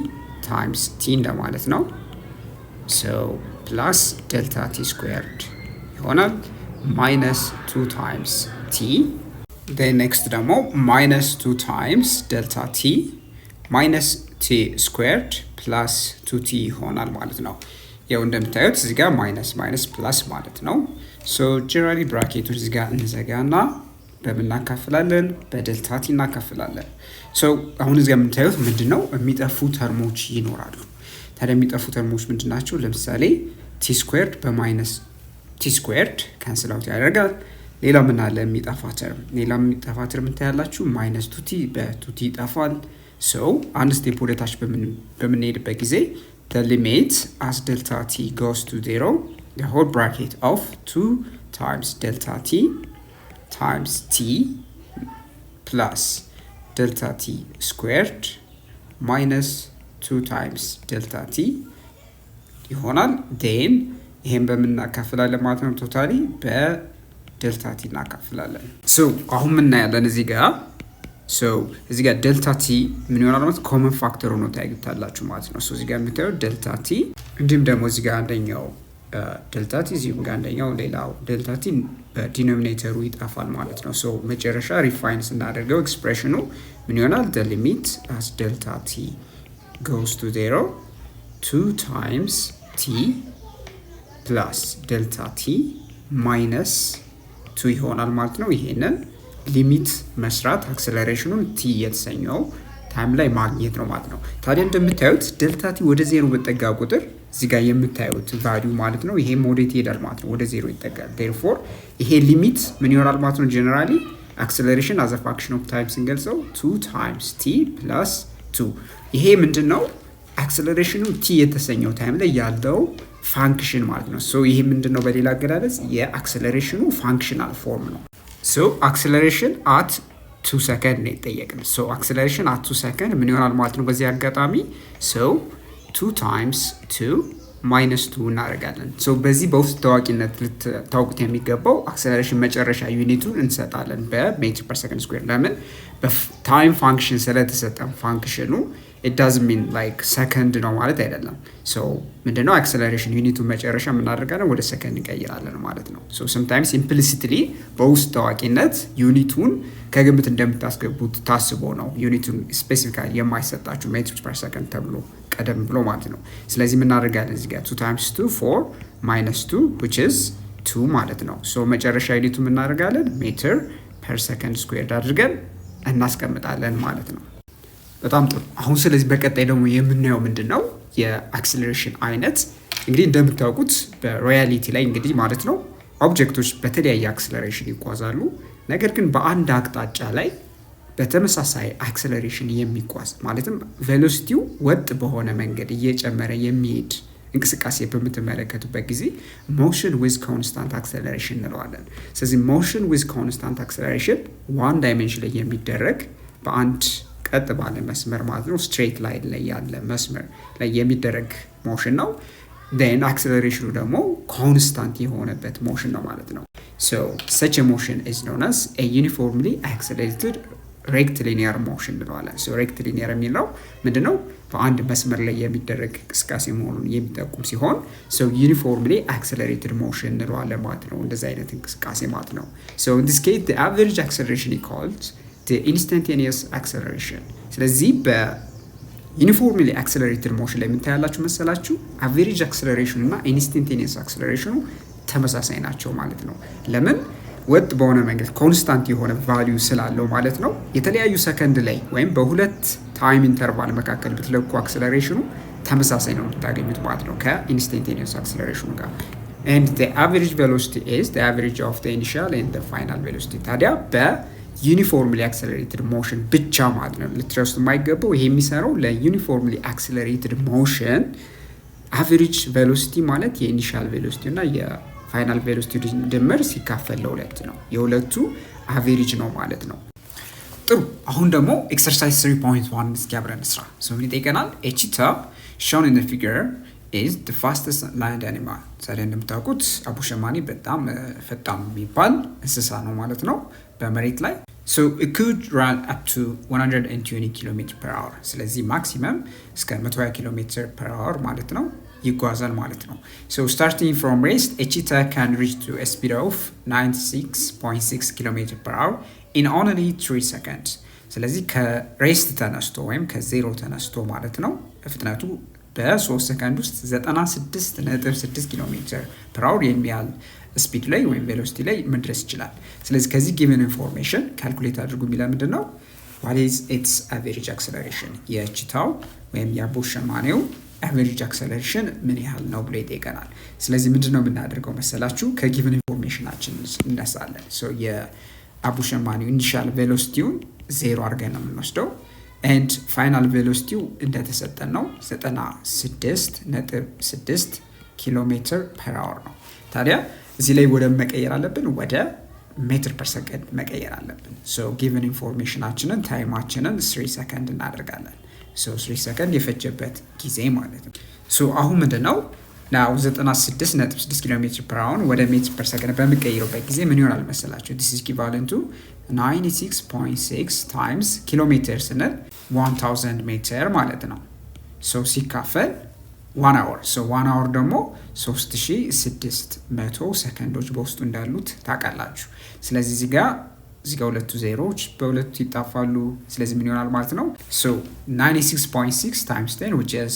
times t እንደማለት ነው so plus delta t squared ይሆናል minus 2 times t then next ደግሞ minus 2 times delta t minus t squared plus 2t ይሆናል ማለት ነው ያው እንደምታዩት እዚህ ጋር minus minus plus ማለት ነው so generally bracketoች እዚህ ጋር እንዘጋና በምናካፍላለን በዴልታ ቲ እናካፍላለን so አሁን እዚህ ጋር የምታዩት ምንድነው የሚጠፉ ተርሞች ይኖራሉ ታዲያ የሚጠፉ ተርሞች ምንድናቸው ለምሳሌ t squared በማይነስ t squared ካንስል አውት ያደርጋል ሌላ ምን አለ የሚጠፋ ተርም ታያላችሁ minus 2t በ2t ይጠፋል so አንድ ስቴፕ ወደ ታች በምንሄድበት ጊዜ the limit as delta t goes to 0 the whole bracket of 2 times delta t times t plus delta t squared minus 2 times delta t ይሆናል then ይሄን በመናካፍላለን ማለት ነው ቶታሊ በዴልታ ቲ እናካፍላለን so አሁን ምን እናያለን እዚህ ጋር so እዚህ ጋር ዴልታ ቲ ምን ይሆናል ማለት ኮመን ፋክተር ሆኖ ታይግታላችሁ ማለት ነው so እዚህ ጋር የምታዩት ዴልታ ቲ እንዲሁም ደግሞ እዚህ ጋር አንደኛው ዴልታ ቲ እዚህ ጋር አንደኛው ሌላው ዴልታ ቲ በዲኖሚኔተሩ ይጣፋል ማለት ነው so መጨረሻ ሪፋይን ስናደርገው ኤክስፕሬሽኑ ምን ይሆናል the limit as delta t goes to 0 2 times t plus delta t minus 2 ይሆናል ማለት ነው ይሄንን ሊሚት መስራት አክሰለሬሽኑን t የተሰኘው ታይም ላይ ማግኘት ነው ማለት ነው ታዲያ እንደምታዩት ዴልታ ቲ ወደ 0 በጠጋ ቁጥር እዚህ ጋር የምታዩት ቫልዩ ማለት ነው ይሄ ሞዴት ይሄዳል ማለት ነው ወደ 0 ይጠጋል therefore ይሄ ሊሚት ምን ይሆናል ማለት ነው ጀነራሊ አክሰለሬሽን as a function of time ስንገልጸው 2 times t plus 2 ይሄ ምንድነው አክሰለሬሽኑ t የተሰኘው ታይም ላይ ያለው ፋንክሽን ማለት ነው so ይሄ ምንድነው በሌላ አገላለጽ የአክሰለሬሽኑ ፋንክሽናል ፎርም ነው so acceleration at 2 second ነው የተጠየቅነው so acceleration at 2 second ምን ይሆናል ማለት ነው በዚህ አጋጣሚ so 2 times 2 minus 2 እናደርጋለን so በዚህ በውስጥ ታዋቂነት ልታውቁት የሚገባው acceleration መጨረሻ ዩኒቱን እንሰጣለን በሜትር ፐር ሰከንድ ስኩዌር ለምን በታይም ፋንክሽን ስለተሰጠን ፋንክሽኑ it doesn't mean like second ነው ማለት አይደለም so ምንድነው acceleration ዩኒቱን መጨረሻ ምን እናደርጋለን ወደ ሰከንድ እንቀይራለን ማለት ነው so sometimes implicitly በውስጥ ታዋቂነት ዩኒቱን ከግምት እንደምታስገቡት ታስቦ ነው ዩኒቱን ስፔሲፊካሊ የማይሰጣችሁ ሜትር ፐር ሰከንድ ተብሎ ቀደም ብሎ ማለት ነው ስለዚህ ምን እናደርጋለን እዚህ ጋር 2 times 2 4 minus 2 which is 2 ማለት ነው so መጨረሻ ዩኒቱ ምን እናደርጋለን ሜትር ፐር ሰከንድ ስኩዌርድ አድርገን እናስቀምጣለን ማለት ነው በጣም ጥሩ አሁን ስለዚህ በቀጣይ ደግሞ የምናየው ምንድነው የአክሰለሬሽን አይነት እንግዲህ እንደምታውቁት በሪያሊቲ ላይ እንግዲህ ማለት ነው ኦብጀክቶች በተለያየ አክሰለሬሽን ይጓዛሉ ነገር ግን በአንድ አቅጣጫ ላይ በተመሳሳይ አክሰለሬሽን የሚጓዝ ማለትም ቬሎሲቲው ወጥ በሆነ መንገድ እየጨመረ የሚሄድ እንቅስቃሴ በምትመለከቱበት ጊዜ motion with constant acceleration እንለዋለን ስለዚህ motion with constant acceleration one dimension ላይ የሚደረግ በአንድ ቀጥ ባለ መስመር ማለት ነው straight line ላይ ያለ መስመር ላይ የሚደረግ motion ነው then acceleration ደግሞ constant የሆነበት motion ነው ማለት ነው so such a motion is known as a uniformly accelerated ሬክቲሊኒየር ሞሽን እንለዋለን። ሶ ሬክቲሊኒየር የሚለው ምንድነው? በአንድ መስመር ላይ የሚደረግ እንቅስቃሴ መሆኑን የሚጠቁም ሲሆን ሶ ዩኒፎርምሊ አክሰለሬትድ ሞሽን እንለዋለን ማለት ነው። እንደዚህ አይነት እንቅስቃሴ ማለት ነው። ሶ in this case the average acceleration is called the instantaneous acceleration። ስለዚህ በዩኒፎርምሊ አክሰለሬትድ ሞሽን ላይ የምታያላችሁ መሰላችሁ አቨሬጅ አክሰለሬሽን እና ኢንስታንቴኒየስ አክሰለሬሽኑ ተመሳሳይ ናቸው ማለት ነው። ለምን? ወጥ በሆነ መንገድ ኮንስታንት የሆነ ቫልዩ ስላለው ማለት ነው። የተለያዩ ሰከንድ ላይ ወይም በሁለት ታይም ኢንተርቫል መካከል ብትለኩ አክሰለሬሽኑ ተመሳሳይ ነው የምታገኙት ማለት ነው ከኢንስታንቴኒየስ አክሰለሬሽኑ ጋር። and the average velocity is the average of the initial and the final velocity። ታዲያ በዩኒፎርምሊ አክሰለሬትድ ሞሽን ብቻ ማለት ነው ልትረሱ የማይገባው ይሄ የሚሰራው ለዩኒፎርምሊ አክሰለሬትድ ሞሽን አቨሬጅ ቬሎሲቲ ማለት የኢኒሻል ቬሎሲቲ እና የፋይናል ቬሎሲቲ ድምር ሲካፈል ለሁለት ነው። የሁለቱ አቨሬጅ ነው ማለት ነው። ጥሩ። አሁን ደግሞ ኤክሰርሳይዝ 3.1 እስኪ አብረን እንስራ። ምን ይጠይቀናል? a cheetah shown in the figure is the fastest land animal። ዛሬ እንደምታውቁት አቡሸማኔ በጣም ፈጣን የሚባል እንስሳ ነው ማለት ነው በመሬት ላይ። so it could run up to 120 km per hour። ስለዚህ ማክሲመም እስከ 120 km per hour ማለት ነው ይጓዛል ማለት ነው። so starting from rest a cheetah can reach to a speed of 96.6 km per hour in only 3 seconds። ስለዚህ ከሬስት ተነስቶ ወይም ከዜሮ ተነስቶ ማለት ነው ፍጥነቱ በ3 ሰከንድ ውስጥ 96.6 ኪሎ ሜትር ፐር አወር የሚያህል ስፒድ ላይ ወይም ቬሎሲቲ ላይ መድረስ ይችላል። ስለዚህ ከዚህ ጊቨን ኢንፎርሜሽን ካልኩሌት አድርጉ የሚለው ምንድን ነው? what is its average acceleration የቺታው ወይም የአቦሸማኔው average acceleration ምን ያህል ነው ብሎ ይጠይቀናል። ስለዚህ ምንድነው የምናደርገው መሰላችሁ? ከጊቨን ኢንፎርሜሽናችን እንነሳለን። ሶ የአቦሸማኔው ኢኒሻል ቬሎሲቲውን 0 አድርገን ነው የምንወስደው and final velocity እንደተሰጠን ነው 96.6 ኪሎ ሜትር ፐር አወር ነው። ታዲያ እዚህ ላይ ወደ መቀየር አለብን ወደ ሜትር ፐር ሰከንድ መቀየር አለብን። ሶ ጊቨን ኢንፎርሜሽናችንን ታይማችንን 3 ሰከንድ እናደርጋለን። ሶ 3 ሰከንድ የፈጀበት ጊዜ ማለት ነው። ሶ አሁን ምንድነው now 96.6 ኪሎ ሜትር ፐር አወር ወደ ሜትር ፐር ሰከንድ በሚቀይሩበት ጊዜ ምን ይሆናል መሰላችሁ? this is equivalent to 96.6 times ኪሎሜትር ስንል 1000 ሜትር ማለት ነው። ሶ ሲካፈል 1 hour ሶ 1 hour ደግሞ 3600 ሰከንዶች በውስጡ እንዳሉት ታውቃላችሁ። ስለዚህ እዚህ ጋር ሁለቱ ዜሮዎች በሁለቱ ይጣፋሉ። ስለዚህ ምን ይሆናል ማለት ነው? ሶ 96.6 times 10 which is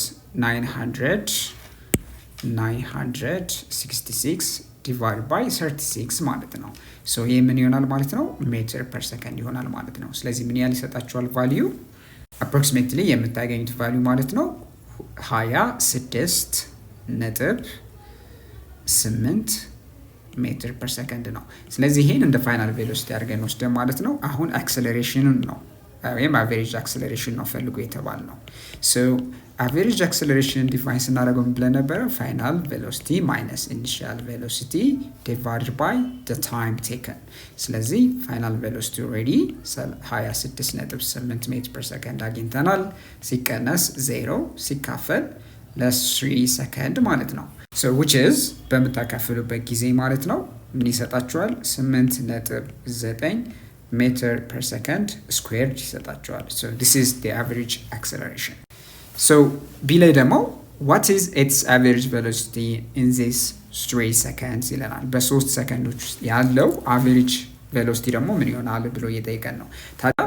966 divided by 36 ማለት ነው። ሶ ይሄ ምን ይሆናል ማለት ነው? ሜትር ፐር ሰከንድ ይሆናል ማለት ነው። ስለዚህ ምን ያህል ይሰጣችኋል ቫልዩ? approximately የምታገኙት ቫልዩ ማለት ነው 26.8 ሜትር ፐር ሰከንድ ነው። ስለዚህ ይሄን እንደ ፋይናል ቬሎሲቲ አድርገን ወስደን ማለት ነው አሁን አክሰለሬሽኑን ነው ወይም አቨሬጅ አክሰለሬሽን ነው ፈልጎ የተባል ነው። ሶ አቨሬጅ አክሰለሬሽን ዲፋይን ስናደርገው ብለን ነበረ ፋይናል ቬሎሲቲ ማይነስ ኢኒሺያል ቬሎሲቲ ዲቫይድድ ባይ ዘ ታይም ቴከን። ስለዚህ ፋይናል ቬሎሲቲ ኦልሬዲ 26.8 ሜትር ፐር ሰከንድ አግኝተናል። ሲቀነስ 0 ሲካፈል ለ3 ሰከንድ ማለት ነው። ሶ which is በምታካፍሉበት ጊዜ ማለት ነው ምን ይሰጣችኋል? 8.9 ሜትር ፐር ሰከንድ ስኩዌርድ ይሰጣችኋል። ሶ this is the average acceleration። ሶ ቢ ላይ ደግሞ what is its average velocity in this 3 seconds ይለናል። በ3 ሰከንዶች ውስጥ ያለው average velocity ደግሞ ምን ይሆናል ብሎ እየጠየቀን ነው። ታዲያ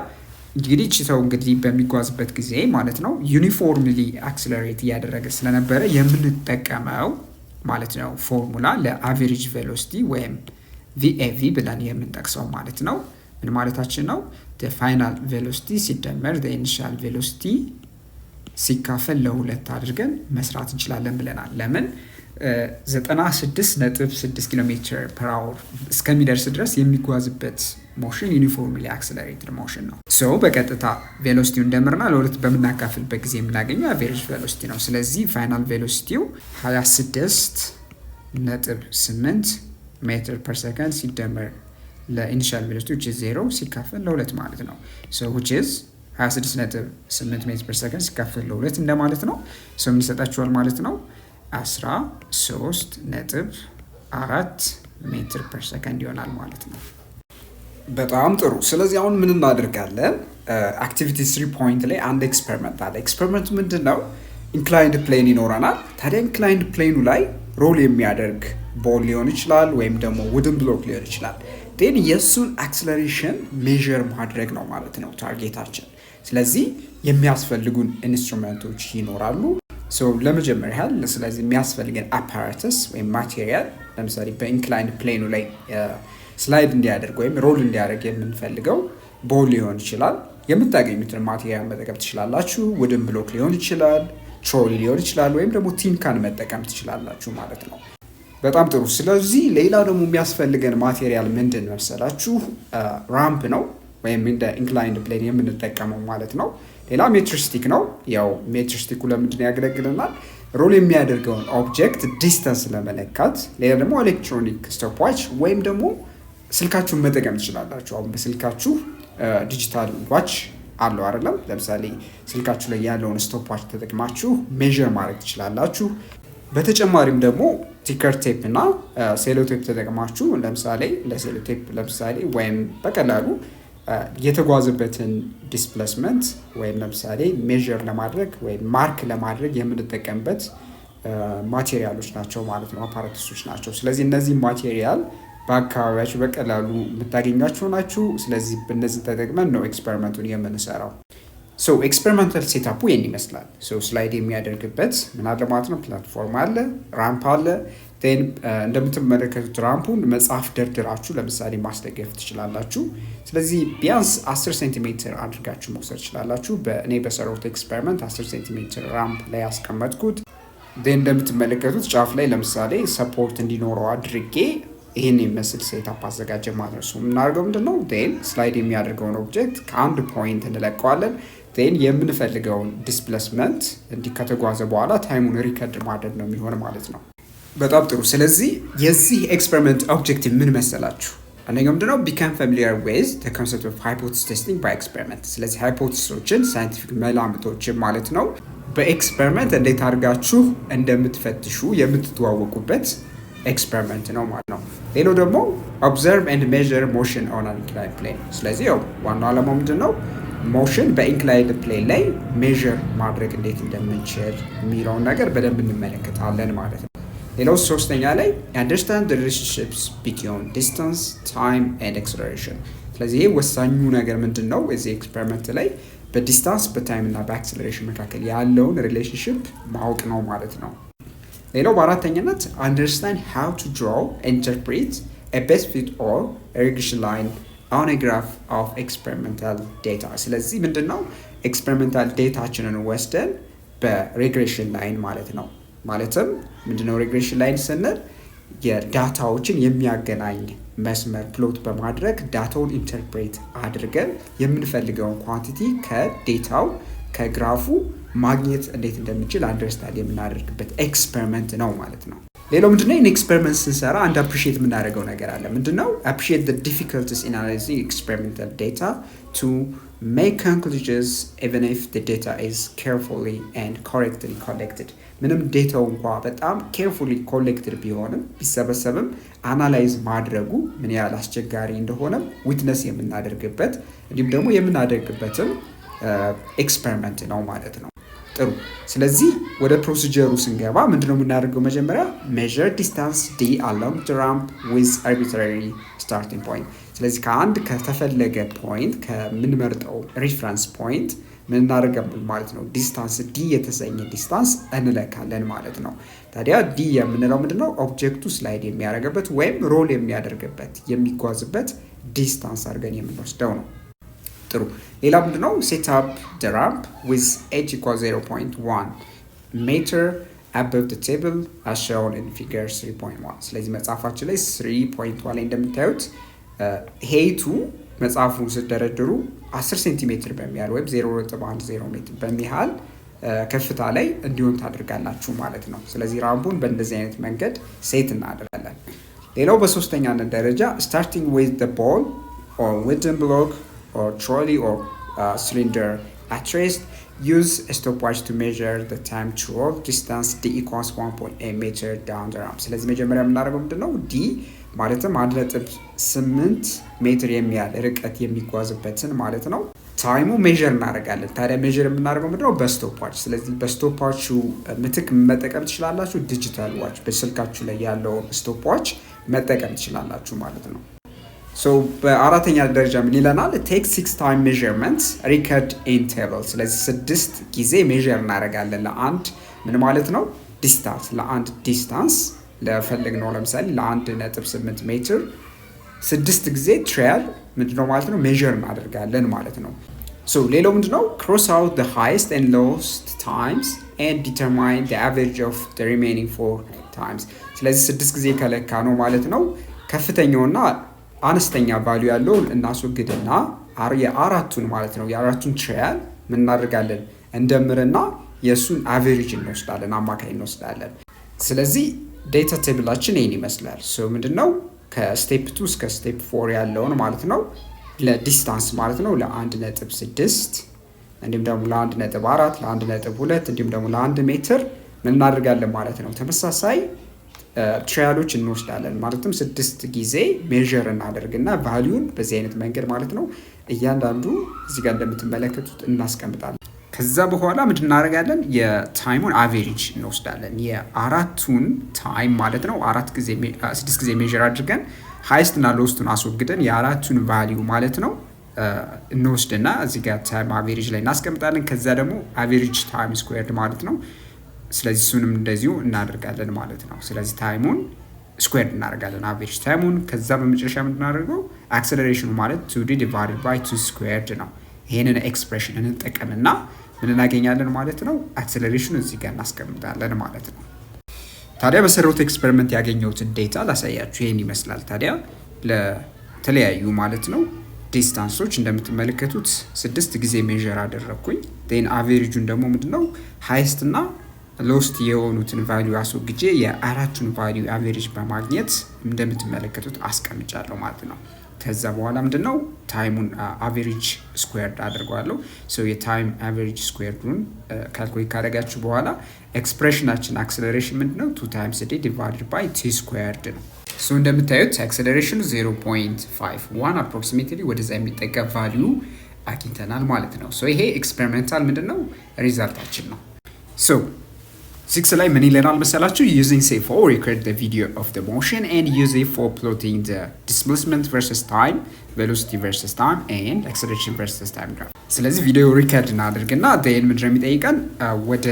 እንግዲህ ቺታው እንግዲህ በሚጓዝበት ጊዜ ማለት ነው ዩኒፎርምሊ አክሰለሬት እያደረገ ስለነበረ የምንጠቀመው ማለት ነው ፎርሙላ ለአቨሬጅ ቬሎሲቲ ወይም VAV ብለን የምንጠቅሰው ማለት ነው ምን ማለታችን ነው? the final velocity ሲደመር the initial velocity ሲካፈል ለሁለት አድርገን መስራት እንችላለን ብለናል። ለምን 96.6 ኪሎ ሜትር ፐር አወር እስከሚደርስ ድረስ የሚጓዝበት ሞሽን ዩኒፎርምሊ አክሰለሬትድ ሞሽን ነው። ሶ በቀጥታ ቬሎሲቲውን እንደምርና ለሁለት በምናካፍልበት ጊዜ የምናገኘው አቨሬጅ ቬሎሲቲ ነው። ስለዚህ ፋይናል ቬሎሲቲው 26.8 ሜትር ፐር ሰከንድ ሲደመር ለኢኒሺያል ቬሎሲቲ which is 0 ሲካፈል ለሁለት ማለት ነው። ሶ which is 26.8 ሜትር ፐር ሰከንድ ሲካፈል ለሁለት እንደማለት ነው። ሶ ምን ይሰጣችኋል ማለት ነው? 13.4 ሜትር ፐር ሰከንድ ይሆናል ማለት ነው። በጣም ጥሩ። ስለዚህ አሁን ምን እናደርጋለን? አክቲቪቲ 3 ፖይንት ላይ አንድ ኤክስፐሪመንት አለ። ኤክስፐሪመንቱ ምንድን ነው? ኢንክላይንድ ፕሌን ይኖረናል። ታዲያ ኢንክላይንድ ፕሌኑ ላይ ሮል የሚያደርግ ቦል ሊሆን ይችላል ወይም ደግሞ ውድን ብሎክ ሊሆን ይችላል። ን የእሱን አክስለሬሽን ሜዥር ማድረግ ነው ማለት ነው ታርጌታችን። ስለዚህ የሚያስፈልጉን ኢንስትሩመንቶች ይኖራሉ። ለመጀመሪያ ያህል ስለዚህ የሚያስፈልገን አፓራተስ ወይም ማቴሪያል ለምሳሌ በኢንክላይንድ ፕሌኑ ላይ ስላይድ እንዲያደርግ ወይም ሮል እንዲያደርግ የምንፈልገው ቦል ሊሆን ይችላል። የምታገኙትን ማቴሪያል መጠቀም ትችላላችሁ። ውድን ብሎክ ሊሆን ይችላል፣ ትሮሊ ሊሆን ይችላል፣ ወይም ደግሞ ቲንካን መጠቀም ትችላላችሁ ማለት ነው። በጣም ጥሩ። ስለዚህ ሌላ ደግሞ የሚያስፈልገን ማቴሪያል ምንድን መሰላችሁ? ራምፕ ነው ወይም እንደ ኢንክላይንድ ፕሌን የምንጠቀመው ማለት ነው። ሌላ ሜትር ነው። ያው ሜትር ለምንድን ያገለግለናል? ሮል የሚያደርገውን ኦብጀክት ዲስተንስ ለመለካት። ሌላ ደግሞ ኤሌክትሮኒክ ስቶፕዋች ወይም ደግሞ ስልካችሁን መጠቀም ትችላላችሁ። አሁን በስልካችሁ ዲጂታል ዋች አለው አይደለም? ለምሳሌ ስልካችሁ ላይ ያለውን ስቶፕዋች ተጠቅማችሁ ሜዥር ማድረግ ትችላላችሁ። በተጨማሪም ደግሞ ቲከር ቴፕ እና ሴሎቴፕ ተጠቅማችሁ ለምሳሌ ለሴሎቴፕ ለምሳሌ ወይም በቀላሉ የተጓዘበትን ዲስፕሌስመንት ወይም ለምሳሌ ሜዥር ለማድረግ ወይም ማርክ ለማድረግ የምንጠቀምበት ማቴሪያሎች ናቸው ማለት ነው፣ አፓራተሶች ናቸው። ስለዚህ እነዚህ ማቴሪያል በአካባቢያችሁ በቀላሉ የምታገኟቸው ናቸው። ስለዚህ በእነዚህ ተጠቅመን ነው ኤክስፐሪመንቱን የምንሰራው። ኤክስፐሪመንታል ሴታፑ ይህን ይመስላል። ስላይድ የሚያደርግበት ምን አለ ማለት ነው፣ ፕላትፎርም አለ፣ ራምፕ አለ። እንደምትመለከቱት ራምፑን መጽሐፍ ደርድራችሁ ለምሳሌ ማስደገፍ ትችላላችሁ። ስለዚህ ቢያንስ 10 ሴንቲሜትር አድርጋችሁ መውሰድ ትችላላችሁ። እኔ በሰራሁት ኤክስፐሪመንት 10 ሴንቲሜትር ራምፕ ላይ ያስቀመጥኩት። እንደምትመለከቱት ጫፍ ላይ ለምሳሌ ሰፖርት እንዲኖረው አድርጌ ይህን የሚመስል ሴታፕ አዘጋጀ ማለት ነው። የምናደርገው ምንድነው? ስላይድ የሚያደርገውን ኦብጀክት ከአንድ ፖይንት እንለቀዋለን። የምንፈልገውን ዲስፕሌስመንት እንዲህ ከተጓዘ በኋላ ታይሙን ሪከርድ ማድረግ ነው የሚሆን ማለት ነው። በጣም ጥሩ። ስለዚህ የዚህ ኤክስፐሪመንት ኦብጀክቲቭ ምን መሰላችሁ? አንደኛው ምንድነው? ቢካም ፋሚሊያር ዊዝ ዘ ኮንሰፕት ኦፍ ሃይፖቴሲስ ቴስቲንግ ባይ ኤክስፐሪመንት። ስለዚህ ሃይፖቴሲሶችን ሳይንቲፊክ መላምቶችን ማለት ነው በኤክስፐሪመንት እንዴት አድርጋችሁ እንደምትፈትሹ የምትተዋወቁበት ኤክስፐሪመንት ነው ማለት ነው። ሌላው ደግሞ ኦብዘርቭ ኤንድ ሜዥር ሞሽን ኦን አን ኢንክላይንድ ፕሌን። ስለዚህ ያው ዋናው ዓላማው ምንድነው? ሞሽን በኢንክላይንድ ፕሌን ላይ ሜዥር ማድረግ እንዴት እንደምንችል የሚለውን ነገር በደንብ እንመለከታለን ማለት ነው። ሌላው ሶስተኛ ላይ አንደርስታንድ ዘ ሪሌሽንሺፕስ ቢትዊን ዲስታንስ ታይም ኤንድ አክሰለሬሽን። ስለዚህ ይሄ ወሳኙ ነገር ምንድነው? እዚህ ኤክስፐሪመንት ላይ በዲስታንስ በታይም እና በአክሰለሬሽን መካከል ያለውን ሪሌሽንሺፕ ማወቅ ነው ማለት ነው። ሌላው በአራተኛነት አንደርስታንድ ሃው ቱ ድሮው ኢንተርፕሬት ኤ ቤስት ፊት ኦር ሪግሬሽን ላይን ኦን ኤ ግራፍ ኦፍ ኤክስፐሪመንታል ዴታ። ስለዚህ ምንድነው ኤክስፐሪመንታል ዴታችንን ወስደን በሪግሬሽን ላይን ማለት ነው። ማለትም ምንድነው ሪግሬሽን ላይን ስንል የዳታዎችን የሚያገናኝ መስመር ፕሎት በማድረግ ዳታውን ኢንተርፕሬት አድርገን የምንፈልገውን ኳንቲቲ ከዴታው ከግራፉ ማግኘት እንዴት እንደምንችል አንደርስታንድ የምናደርግበት ኤክስፐሪመንት ነው ማለት ነው። ሌላው ምንድነው? ኢን ኤክስፐሪመንት ስንሰራ አንድ አፕሪሺየት የምናደርገው ነገር አለ። ምንድነው? አፕሪሺየት the difficulties in analyzing experimental data to make conclusions even if the data is carefully and correctly collected። ምንም ዴታው እንኳ በጣም carefully collected ቢሆንም ቢሰበሰብም አናላይዝ ማድረጉ ምን ያህል አስቸጋሪ እንደሆነ ዊትነስ የምናደርግበት እንዲሁም ደግሞ የምናደርግበትም ኤክስፐሪመንት ነው ማለት ነው። ጥሩ። ስለዚህ ወደ ፕሮሲጀሩ ስንገባ ምንድነው የምናደርገው? መጀመሪያ measure distance d along the ramp with arbitrary starting point። ስለዚህ ከአንድ ከተፈለገ ፖይንት ከምንመርጠው ሪፈረንስ ፖይንት ምን እናደርጋለን ማለት ነው? ዲስታንስ d የተሰኘ ዲስታንስ እንለካለን ማለት ነው። ታዲያ d የምንለው ምንድነው? ኦብጀክቱ ስላይድ የሚያደርግበት ወይም ሮል የሚያደርግበት የሚጓዝበት ዲስታንስ አድርገን የምንወስደው ነው። ጥሩ። ሌላ ምንድነው? ሴት አፕ the ramp with h equals 0.1 meter above the table as shown in figure 3.1። ስለዚህ መጽሐፋችን ላይ 3.1 ላይ እንደምታዩት ሄይቱ መጽሐፉን ስትደረድሩ 10 ሴንቲሜትር በሚያህል ወይም 0.10 ሜትር በሚያህል ከፍታ ላይ እንዲሆን ታደርጋላችሁ ማለት ነው። ስለዚህ ራምፑን በእንደዚህ አይነት መንገድ ሴት እናደርጋለን። ሌላው በሶስተኛነት ደረጃ starting with the ball or wooden block or trolley or cylinder at rest use a stopwatch to measure the time to roll distance d equals 1.8 meter down the ramp። ስለዚህ መጀመሪያ የምናደርገው ምንድነው ዲ ማለትም 1.8 ሜትር የሚያህል ርቀት የሚጓዝበትን ማለት ነው ታይሙ ሜዥር እናደርጋለን። ታዲያ ሜዥር የምናደርገው ምንድነው በስቶፕዋች። ስለዚህ በስቶፕዋቹ ምትክ መጠቀም ትችላላችሁ። ዲጂታል ዋች በስልካችሁ ላይ ያለውን ስቶፕዋች መጠቀም ትችላላችሁ ማለት ነው። ሶ በአራተኛ ደረጃ ምን ይለናል? ቴክ 6 ታይም ሜዠርመንትስ ሪከርድ ኢን ቴብል። ስለዚህ 6 ጊዜ ሜዥር እናደርጋለን ለአንድ ምን ማለት ነው ዲስታንስ፣ ለአንድ ዲስታንስ ለፈለግነው ለምሳሌ ለ1.8 ሜትር 6 ጊዜ ትራያል ምንድነው ማለት ነው ሜዥር እናደርጋለን ማለት ነው። ሶ ሌላው ምንድነው cross out the highest and lowest times and determine the average of the remaining 4 times። ስለዚህ 6 ጊዜ ከለካ ነው ማለት ነው ከፍተኛውና አነስተኛ ቫልዩ ያለውን እናስወግድና የአራቱን ማለት ነው የአራቱን ትራያል ምን እናደርጋለን እንደምርና የሱን አቨሬጅ እንወስዳለን፣ አማካይ እንወስዳለን። ስለዚህ ዴታ ቴብላችን ይሄን ይመስላል። ሶ ምንድነው ከስቴፕ 2 እስከ ስቴፕ 4 ያለውን ማለት ነው ለዲስታንስ ማለት ነው ለ1.6 እንዲሁም ደግሞ ለ1.4 ለ1.2 እንዲሁም ደግሞ ለ1 ሜትር ምን እናደርጋለን ማለት ነው ተመሳሳይ ትራያሎች እንወስዳለን። ማለትም 6 ጊዜ ሜዥር እናደርግና ቫልዩን በዚህ አይነት መንገድ ማለት ነው እያንዳንዱ እዚህ ጋር እንደምትመለከቱት እናስቀምጣለን። ከዛ በኋላ ምንድን እናደርጋለን የታይሙን አቬሬጅ እንወስዳለን። የአራቱን ታይም ማለት ነው 6 ጊዜ ሜዥር አድርገን ሃይስት እና ሎስቱን አስወግደን የአራቱን ቫልዩ ማለት ነው እንወስድና እዚህ ጋር ታይም አቬሬጅ ላይ እናስቀምጣለን። ከዛ ደግሞ አቬሬጅ ታይም ስኩዌርድ ማለት ነው ስለዚህ እሱንም እንደዚሁ እናደርጋለን ማለት ነው። ስለዚህ ታይሙን ስኩዌርድ እናደርጋለን አቬሬጅ ታይሙን። ከዛ በመጨረሻ የምናደርገው አክሰለሬሽኑ ማለት 2d divided by 2 ስኩዌርድ ነው። ይሄንን ኤክስፕሬሽን እንጠቀምና ምን እናገኛለን ማለት ነው አክሰለሬሽኑ እዚህ ጋር እናስቀምጣለን ማለት ነው። ታዲያ በሰራሁት ኤክስፐሪመንት ያገኘሁትን ዴታ ላሳያችሁ። ይሄን ይመስላል። ታዲያ ለተለያዩ ማለት ነው ዲስታንሶች እንደምትመለከቱት 6 ጊዜ ሜዥር አደረኩኝ። ዴን አቬሬጁን ደግሞ ምንድነው ሃይስት እና ሎስት የሆኑትን ቫልዩ አስወግጄ የአራቱን ቫልዩ አቬሬጅ በማግኘት እንደምትመለከቱት አስቀምጫለሁ ማለት ነው። ከዛ በኋላ ምንድነው ታይሙን አቬሬጅ ስኩዌርድ አድርጓለሁ። ሶ የታይም አቬሬጅ ስኩዌርዱን ካልኩሌት ካደረጋችሁ በኋላ ኤክስፕሬሽናችን አክሰለሬሽን ምንድነው 2 times d divided by t ስኩዌርድ ነው። ሶ እንደምታዩት አክሰለሬሽኑ 0.51 አፕሮክሲሜትሊ ወደዛ የሚጠጋ ቫልዩ አግኝተናል ማለት ነው። ሶ ይሄ ኤክስፔሪሜንታል ምንድነው ሪዛልታችን ነው። ሶ 6 ላይ ምን ይለናል መሰላችሁ? using CFO record the video of the motion and use it for plotting the displacement versus time, velocity versus time and acceleration versus time graph። ስለዚህ ቪዲዮ ሪከርድ እናደርግና then ምንድነው የሚጠይቀን ወደ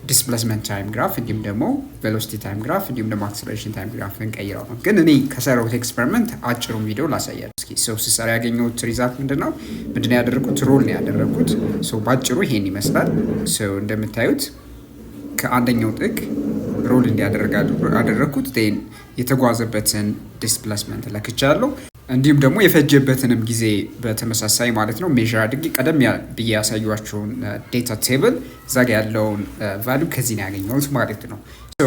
ዲስፕሌስመንት ታይም ግራፍ እንዲሁም ደግሞ ቬሎሲቲ ታይም ግራፍ እንዲሁም ደግሞ አክሰለሬሽን ታይም ግራፍ እንቀይረው ነው። ግን እኔ ከሰራሁት ኤክስፐሪመንት አጭሩን ቪዲዮ ላሳያችሁ እስኪ። ሰው ሲሰራ ያገኘሁት ሪዛልት ምንድነው ያደረኩት ሮል ነው ያደረኩት። ሰው ባጭሩ ይሄን ይመስላል። ሰው እንደምታዩት ከአንደኛው ጥግ ሮል እንዲያደርግ አደረኩት። ዴን የተጓዘበትን ዲስፕሌስመንት ለክቻለሁ። እንዲሁም ደግሞ የፈጀበትንም ጊዜ በተመሳሳይ ማለት ነው ሜዥር አድርጌ ቀደም ብዬ ያሳዩዋቸውን ዴታ ቴብል እዛ ጋ ያለውን ቫልዩ ከዚህ ነው ያገኘሁት ማለት ነው። ሶ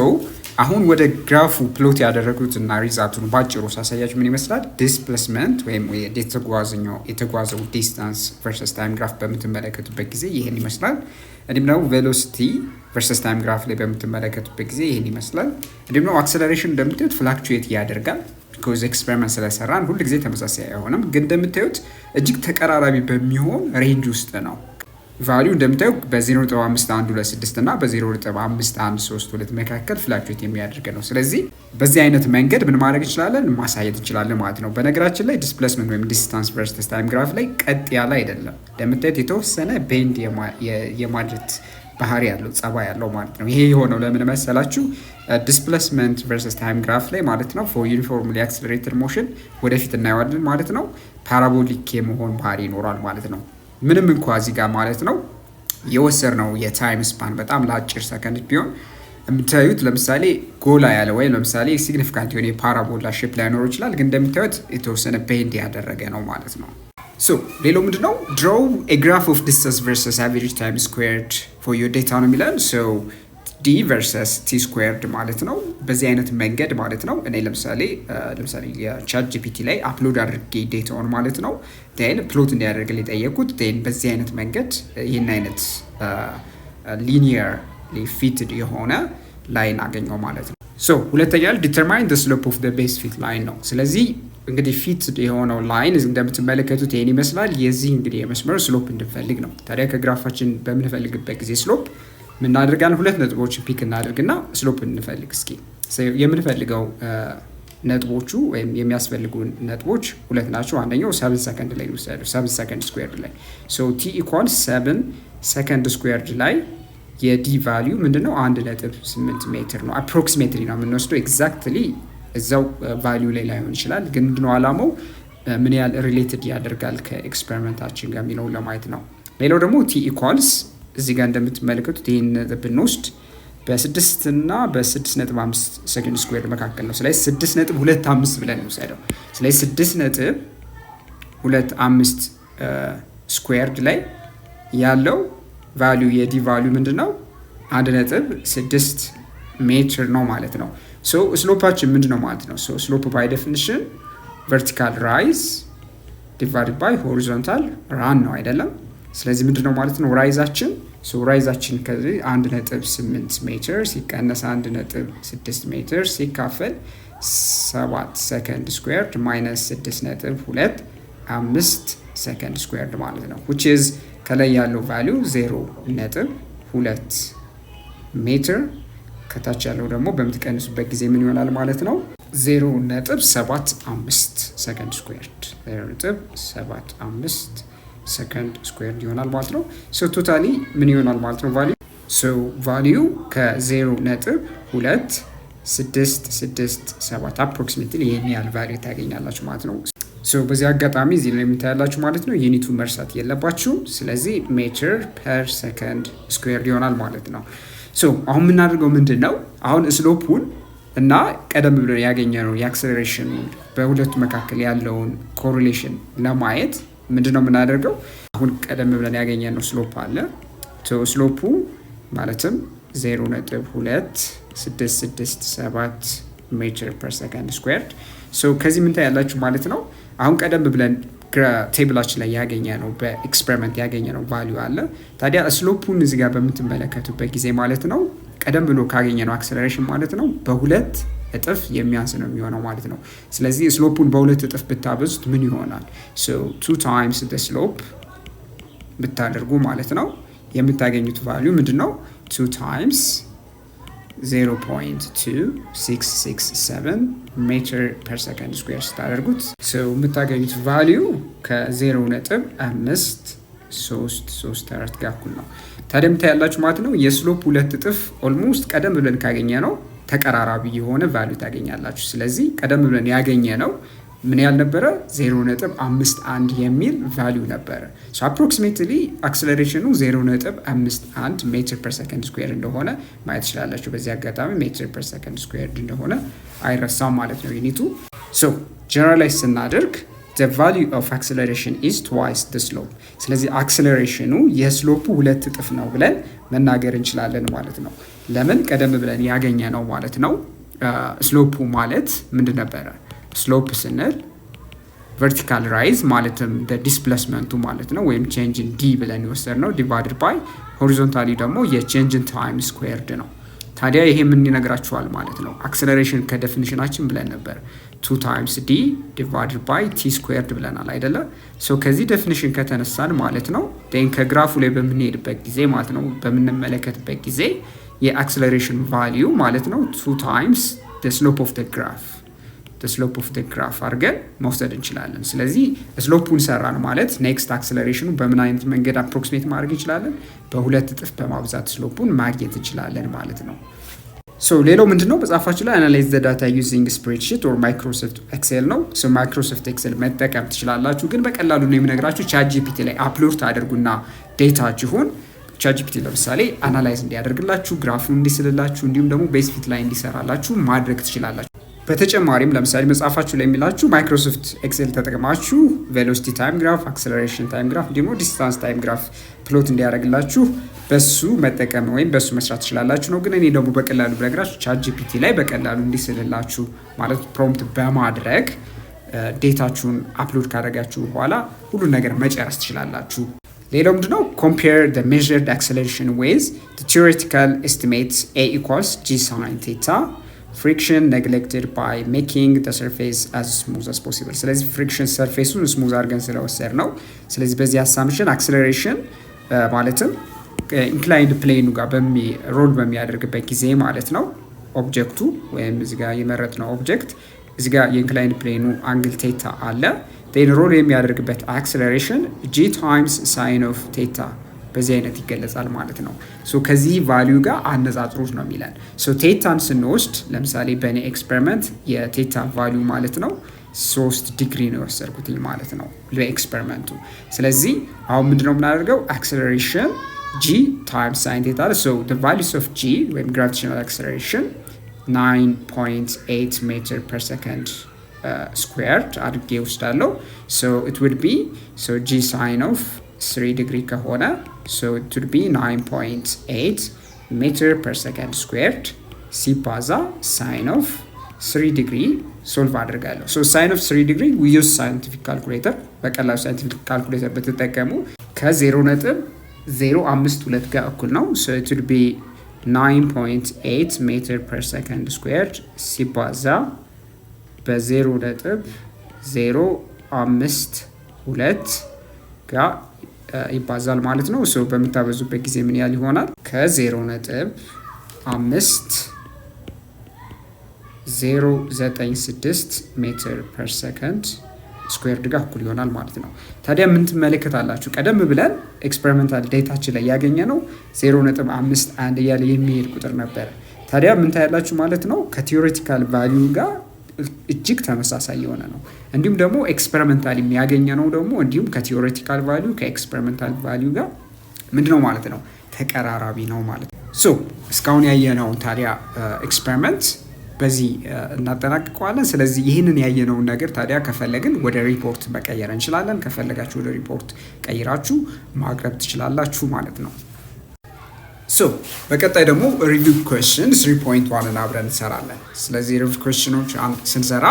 አሁን ወደ ግራፉ ፕሎት ያደረጉት እና ሪዛልቱን ባጭሩ ሳሳያችሁ ምን ይመስላል? ዲስፕሌስመንት ወይም የተጓዘው ዲስታንስ ቨርሰስ ታይም ግራፍ በምትመለከቱበት ጊዜ ይሄን ይመስላል። እንዲሁም ደግሞ ቬሎሲቲ ቨርሰስ ታይም ግራፍ ላይ በምትመለከቱበት ጊዜ ይሄን ይመስላል። እንዲሁም ደግሞ አክሰለሬሽን እንደምታዩት ፍላክቹዌት ያደርጋል። ቢኮዝ ኤክስፔሪመንት ስለሰራን ሁሉ ጊዜ ተመሳሳይ አይሆንም። ግን እንደምታዩት እጅግ ተቀራራቢ በሚሆን ሬንጅ ውስጥ ነው። ቫልዩ እንደምታዩት በ0.5126 እና በ0.5132 መካከል ፍላክቹዌት የሚያደርግ ነው። ስለዚህ በዚህ አይነት መንገድ ምን ማድረግ እንችላለን ማሳየት እንችላለን ማለት ነው። በነገራችን ላይ ዲስፕሌስመንት ወይም ዲስታንስ ቨርሰስ ታይም ግራፍ ላይ ቀጥ ያለ አይደለም። እንደምታዩት የተወሰነ ቤንድ የማድረግ ባህሪ ያለው ጸባይ ያለው ማለት ነው። ይሄ የሆነው ለምን መሰላችሁ? ዲስፕሌስመንት ቨርሰስ ታይም ግራፍ ላይ ማለት ነው ፎር ዩኒፎርምሊ አክሰለሬትድ ሞሽን ወደፊት እናየዋለን ማለት ነው ፓራቦሊክ የመሆን ባህሪ ይኖራል ማለት ነው። ምንም እንኳ እዚህ ጋር ማለት ነው የወሰድነው የታይም ስፓን በጣም ለአጭር ሰከንድ ቢሆን የምታዩት ለምሳሌ ጎላ ያለ ወይም ለምሳሌ ሲግኒፊካንት የሆነ የፓራቦላ ሼፕ ላይኖረው ይችላል። ግን እንደምታዩት የተወሰነ ቤንድ ያደረገ ነው ማለት ነው። ሶ ሌላው ምንድነው draw a graph of distance versus average time squared for your data ነው የሚለን። ሶ ዲ ቨርሰስ ቲ ስኩዌርድ ማለት ነው። በዚህ አይነት መንገድ ማለት ነው። እኔ ለምሳሌ የቻት ጂፒቲ ላይ አፕሎድ አድርጌ ዴታውን ማለት ነው ን ፕሎት እንዲያደርግልኝ የጠየቁት ን በዚህ አይነት መንገድ ይህን አይነት ሊኒየር ፊትድ የሆነ ላይን አገኘው ማለት ነው። ሶ ሁለተኛ ዲተርማይን ደ ስሎፕ ኦፍ ደ ቤስ ፊት ላይን ነው። ስለዚህ እንግዲህ ፊት የሆነው ላይን እንደምትመለከቱት ይህን ይመስላል። የዚህ እንግዲህ የመስመር ስሎፕ እንድንፈልግ ነው። ታዲያ ከግራፋችን በምንፈልግበት ጊዜ ስሎፕ ምናደርጋለን? ሁለት ነጥቦችን ፒክ እናደርግና ስሎፕ እንፈልግ። እስኪ የምንፈልገው ነጥቦቹ ወይም የሚያስፈልጉ ነጥቦች ሁለት ናቸው። አንደኛው 7 ሰከንድ ላይ ነው። 7 ሰከንድ ስኩዌርድ ላይ ሶ ቲ ኢኳል 7 ሰከንድ ስኩዌርድ ላይ የዲ ቫልዩ ምንድነው? 1.8 ሜትር ነው። አፕሮክሲሜትሊ ነው የምንወስደው። ኤግዛክትሊ እዛው ቫልዩ ላይ ላይሆን ይችላል። ግን ምንድነው አላማው ምን ያህል ሪሌትድ ያደርጋል ከኤክስፐሪመንታችን ጋር የሚለውን ለማየት ነው። ሌላው ደግሞ ቲ ኢኳልስ እዚህ ጋር እንደምትመለከቱት ይህን ነጥብ ብንወስድ በ6 እና በ6.5 ሰከንድ ስኩዌር መካከል ነው። ስለዚህ 6.25 ብለን እንወስደው። ስለዚህ 6.25 ስኩዌርድ ላይ ያለው ቫልዩ የዲ ቫልዩ ምንድነው? 1.6 ሜትር ነው ማለት ነው። ሶ ስሎፓችን ምንድነው ማለት ነው? ሶ ስሎፕ ባይ ዴፊኒሽን ቨርቲካል ራይዝ ዲቫይድድ ባይ ሆሪዞንታል ራን ነው አይደለም? ስለዚህ ምንድነው ማለት ነው ራይዛችን? ሶ ራይዛችን ከዚህ 1.8 ሜትር ሲቀነስ 1.6 ሜትር ሲካፈል 7 ሰከንድ ስኩዌርድ ማይነስ 6.25 ሰከንድ ስኩዌርድ ማለት ነው። which is ከላይ ያለው ቫልዩ 0.2 ሜትር ከታች ያለው ደግሞ በምትቀንሱበት ጊዜ ምን ይሆናል ማለት ነው? 0.75 ሰከንድ ስኩዌርድ 0.75 ሰከንድ ስኩዌርድ ይሆናል ማለት ነው። ሶ ቶታሊ ምን ይሆናል ማለት ነው ቫልዩ? ሶ ቫልዩ ከ0.2667 አፕሮክሲሜትሊ ይሄን ያህል ቫልዩ ታገኛላችሁ ማለት ነው። ሶ በዚህ አጋጣሚ እዚህ ላይ የምታያላችሁ ማለት ነው ዩኒቱ መርሳት የለባችሁ። ስለዚህ ሜትር ፐር ሰከንድ ስኩዌርድ ይሆናል ማለት ነው። ሶ አሁን የምናደርገው ምንድን ነው? አሁን ስሎፑን እና ቀደም ብሎ ያገኘነው የአክሰለሬሽን በሁለቱ መካከል ያለውን ኮሪሌሽን ለማየት ምንድን ነው የምናደርገው? አሁን ቀደም ብለን ያገኘነው ስሎፕ አለ። ስሎፑ ማለትም 0.2667 ሜትር ፐር ሰከንድ ስኩዌርድ። ሶ ከዚህ ምን ታያላችሁ ማለት ነው? አሁን ቀደም ብለን ቴብላችን ላይ ያገኘነው በኤክስፐሪመንት ያገኘነው ቫልዩ አለ። ታዲያ ስሎፑን እዚህ ጋር በምትመለከቱበት ጊዜ ማለት ነው ቀደም ብሎ ካገኘነው አክሰለሬሽን ማለት ነው በሁለት እጥፍ የሚያንስ ነው የሚሆነው ማለት ነው። ስለዚህ ስሎፑን በሁለት እጥፍ ብታበዙት ምን ይሆናል? ሶ 2 ታይምስ the slope ብታደርጉ ማለት ነው የምታገኙት ቫልዩ ምንድነው? 2 ታይምስ 0.2667 ሜትር ፐር ሰከንድ ስኩዌር ስታደርጉት የምታገኙት ቫልዩ ከ0.534 ጋር እኩል ነው። ታዲያ የምታያላችሁ ማለት ነው የስሎፕ ሁለት እጥፍ ኦልሞስት ቀደም ብለን ካገኘ ነው ተቀራራቢ የሆነ ቫልዩ ታገኛላችሁ። ስለዚህ ቀደም ብለን ያገኘ ነው ምን ያህል ነበረ? 0.51 የሚል ቫልዩ ነበረ። ሶ አፕሮክሲሜትሊ አክሰለሬሽኑ 0.51 ሜትር ፐር ሰከንድ ስኩዌር እንደሆነ ማየት ትችላላችሁ። በዚህ አጋጣሚ ሜትር ፐር ሰከንድ ስኩዌር እንደሆነ አይረሳም ማለት ነው ዩኒቱ። ሶ ጀነራላይዝ ስናደርግ the value of acceleration is twice the slope። ስለዚህ አክሰለሬሽኑ የስሎፑ ሁለት እጥፍ ነው ብለን መናገር እንችላለን ማለት ነው። ለምን? ቀደም ብለን ያገኘ ነው ማለት ነው። ስሎፑ ማለት ምንድን ነበረ? ስሎፕ ስንል ቨርቲካል ራይዝ ማለትም ዲስፕሌስመንቱ ማለት ነው፣ ወይም ቼንጅን ዲ ብለን የወሰድ ነው ዲቫይድድ ባይ ሆሪዞንታሊ ደግሞ የቼንጅን ታይም ስኩዌርድ ነው። ታዲያ ይሄ ምን ይነግራችኋል ማለት ነው? አክሰለሬሽን ከዴፊኒሽናችን ብለን ነበር 2 ታይምስ ዲ ዲቫይድድ ባይ ቲ ስኩዌርድ ብለናል አይደለ? ሶ ከዚህ ዴፊኒሽን ከተነሳን ማለት ነው ከግራፉ ላይ በምንሄድበት ጊዜ ማለት ነው በምንመለከትበት ጊዜ የአክሰለሬሽን ቫልዩ ማለት ነው 2 ታይምስ ስሎፕ ኦፍ ግራፍ ስሎፕ ኦፍ ግራፍ አድርገን መውሰድ እንችላለን። ስለዚህ ስሎፑን ሰራን ማለት ኔክስት አክሰለሬሽኑ በምን አይነት መንገድ አፕሮክሲሜት ማድረግ እንችላለን? በሁለት እጥፍ በማብዛት ስሎፑን ማግኘት እንችላለን ማለት ነው። ሶ ሌላው ምንድነው? በጻፋችሁ ላይ አናላይዝ ዘ ዳታ ዩዚንግ ስፕሬድሺት ኦር ማይክሮሶፍት ኤክሴል ነው። ሶ ማይክሮሶፍት ኤክሴል መጠቀም ትችላላችሁ፣ ግን በቀላሉ ነው የምነግራችሁ። ቻት ጂፒቲ ላይ አፕሎድ ታደርጉና ዴታችሁን ቻት ጂፒቲ ለምሳሌ አናላይዝ እንዲያደርግላችሁ፣ ግራፉን እንዲስልላችሁ፣ እንዲሁም ደግሞ ቤዝ ፊት ላይ እንዲሰራላችሁ ማድረግ ትችላላችሁ። በተጨማሪም ለምሳሌ መጽሐፋችሁ ላይ የሚላችሁ ማይክሮሶፍት ኤክሴል ተጠቅማችሁ ቬሎሲቲ ታይም ግራፍ፣ አክሰለሬሽን ታይም ግራፍ ደግሞ ዲስታንስ ታይም ግራፍ ፕሎት እንዲያደርግላችሁ በሱ መጠቀም ወይም በሱ መስራት ትችላላችሁ ነው። ግን እኔ ደግሞ በቀላሉ ብነግራችሁ ቻት ጂፒቲ ላይ በቀላሉ እንዲስልላችሁ ማለት ፕሮምፕት በማድረግ ዴታችሁን አፕሎድ ካደረጋችሁ በኋላ ሁሉን ነገር መጨረስ ትችላላችሁ። ሌላው ምንድነው ኮምፔር the measured acceleration with the theoretical estimates a equals g sin theta friction neglected by making the surface as smooth as possible። ስለዚህ ፍሪክሽን ሰርፌሱን ስሙዝ አድርገን ስለወሰድ ነው። ስለዚህ በዚህ አሳምሽን አክሰለሬሽን ማለትም ኢንክላይንድ ፕሌኑ ጋር ሮል በሚያደርግበት ጊዜ ማለት ነው ኦብጀክቱ ወይም እዚህ ጋር የመረጥነው ኦብጀክት እዚህ ጋር የኢንክላይንድ ፕሌኑ አንግል ቴታ አለ ዴን ሮል የሚያደርግበት አክሰለሬሽን g ታይምስ ሳይን ኦፍ ቴታ በዚህ አይነት ይገለጻል ማለት ነው። ሶ ከዚህ ቫልዩ ጋር አነጻጽሩት ነው የሚለን። ሶ ቴታን ስንወስድ ለምሳሌ በእኔ ኤክስፐሪመንት የቴታ ቫልዩ ማለት ነው 3 ዲግሪ ነው የወሰድኩትኝ ማለት ነው ለኤክስፐሪመንቱ። ስለዚህ አሁን ምንድነው የምናደርገው አክሰለሬሽን g times sin theta so the values of g ወይም gravitational acceleration 9.8 meter per second squared አድርጌ ወስዳለሁ። so it would be so g sin of 3 degree ከሆነ so it would be 9.8 meter per second squared ሲባዛ sin of 3 degree ሶልቭ አድርጋለሁ። so sin of 3 degree we use scientific calculator በቀላሉ scientific calculator በተጠቀሙ ከ0.052 ጋር እኩል ነው so it would be 9.8 meter per second squared ሲባዛ በ0.052 ጋር ይባዛል ማለት ነው። ሶ በምታበዙበት ጊዜ ምን ያህል ይሆናል? ከ0.5096 ሜትር ፐር ሰከንድ ስኩዌርድ ጋር እኩል ይሆናል ማለት ነው። ታዲያ ምን ትመለከታላችሁ? ቀደም ብለን ኤክስፐሪመንታል ዴታችን ላይ ያገኘ ነው 0.51 እያለ የሚሄድ ቁጥር ነበረ። ታዲያ ምን ታያላችሁ ማለት ነው? ከቲዮሬቲካል ቫልዩ ጋር እጅግ ተመሳሳይ የሆነ ነው። እንዲሁም ደግሞ ኤክስፐሪመንታል የሚያገኘ ነው ደግሞ እንዲሁም ከቲዮሬቲካል ቫልዩ ከኤክስፐሪመንታል ቫልዩ ጋር ምንድነው ማለት ነው? ተቀራራቢ ነው ማለት ነው። ሶ እስካሁን ያየነውን ታዲያ ኤክስፐሪመንት በዚህ እናጠናቅቀዋለን። ስለዚህ ይህንን ያየነውን ነገር ታዲያ ከፈለግን ወደ ሪፖርት መቀየር እንችላለን። ከፈለጋችሁ ወደ ሪፖርት ቀይራችሁ ማቅረብ ትችላላችሁ ማለት ነው። ሶ በቀጣይ ደግሞ ሪቪው ኩዌስችን 3.1 አብረን እንሰራለን። ስለዚህ ሪቪው ኩዌስችኖች ስንሰራ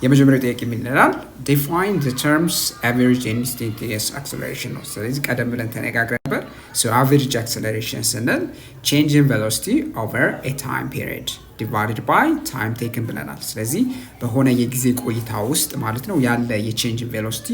የመጀመሪያው ጥያቄ የሚለናል define the terms average and instantaneous acceleration ነው። ስለዚህ ቀደም ብለን ተነጋግረን ነበር። so average acceleration ስንል change in velocity over a time period divided by time taken ብለናል። ስለዚህ በሆነ የጊዜ ቆይታ ውስጥ ማለት ነው ያለ የቼንጅ ኢን ቬሎሲቲ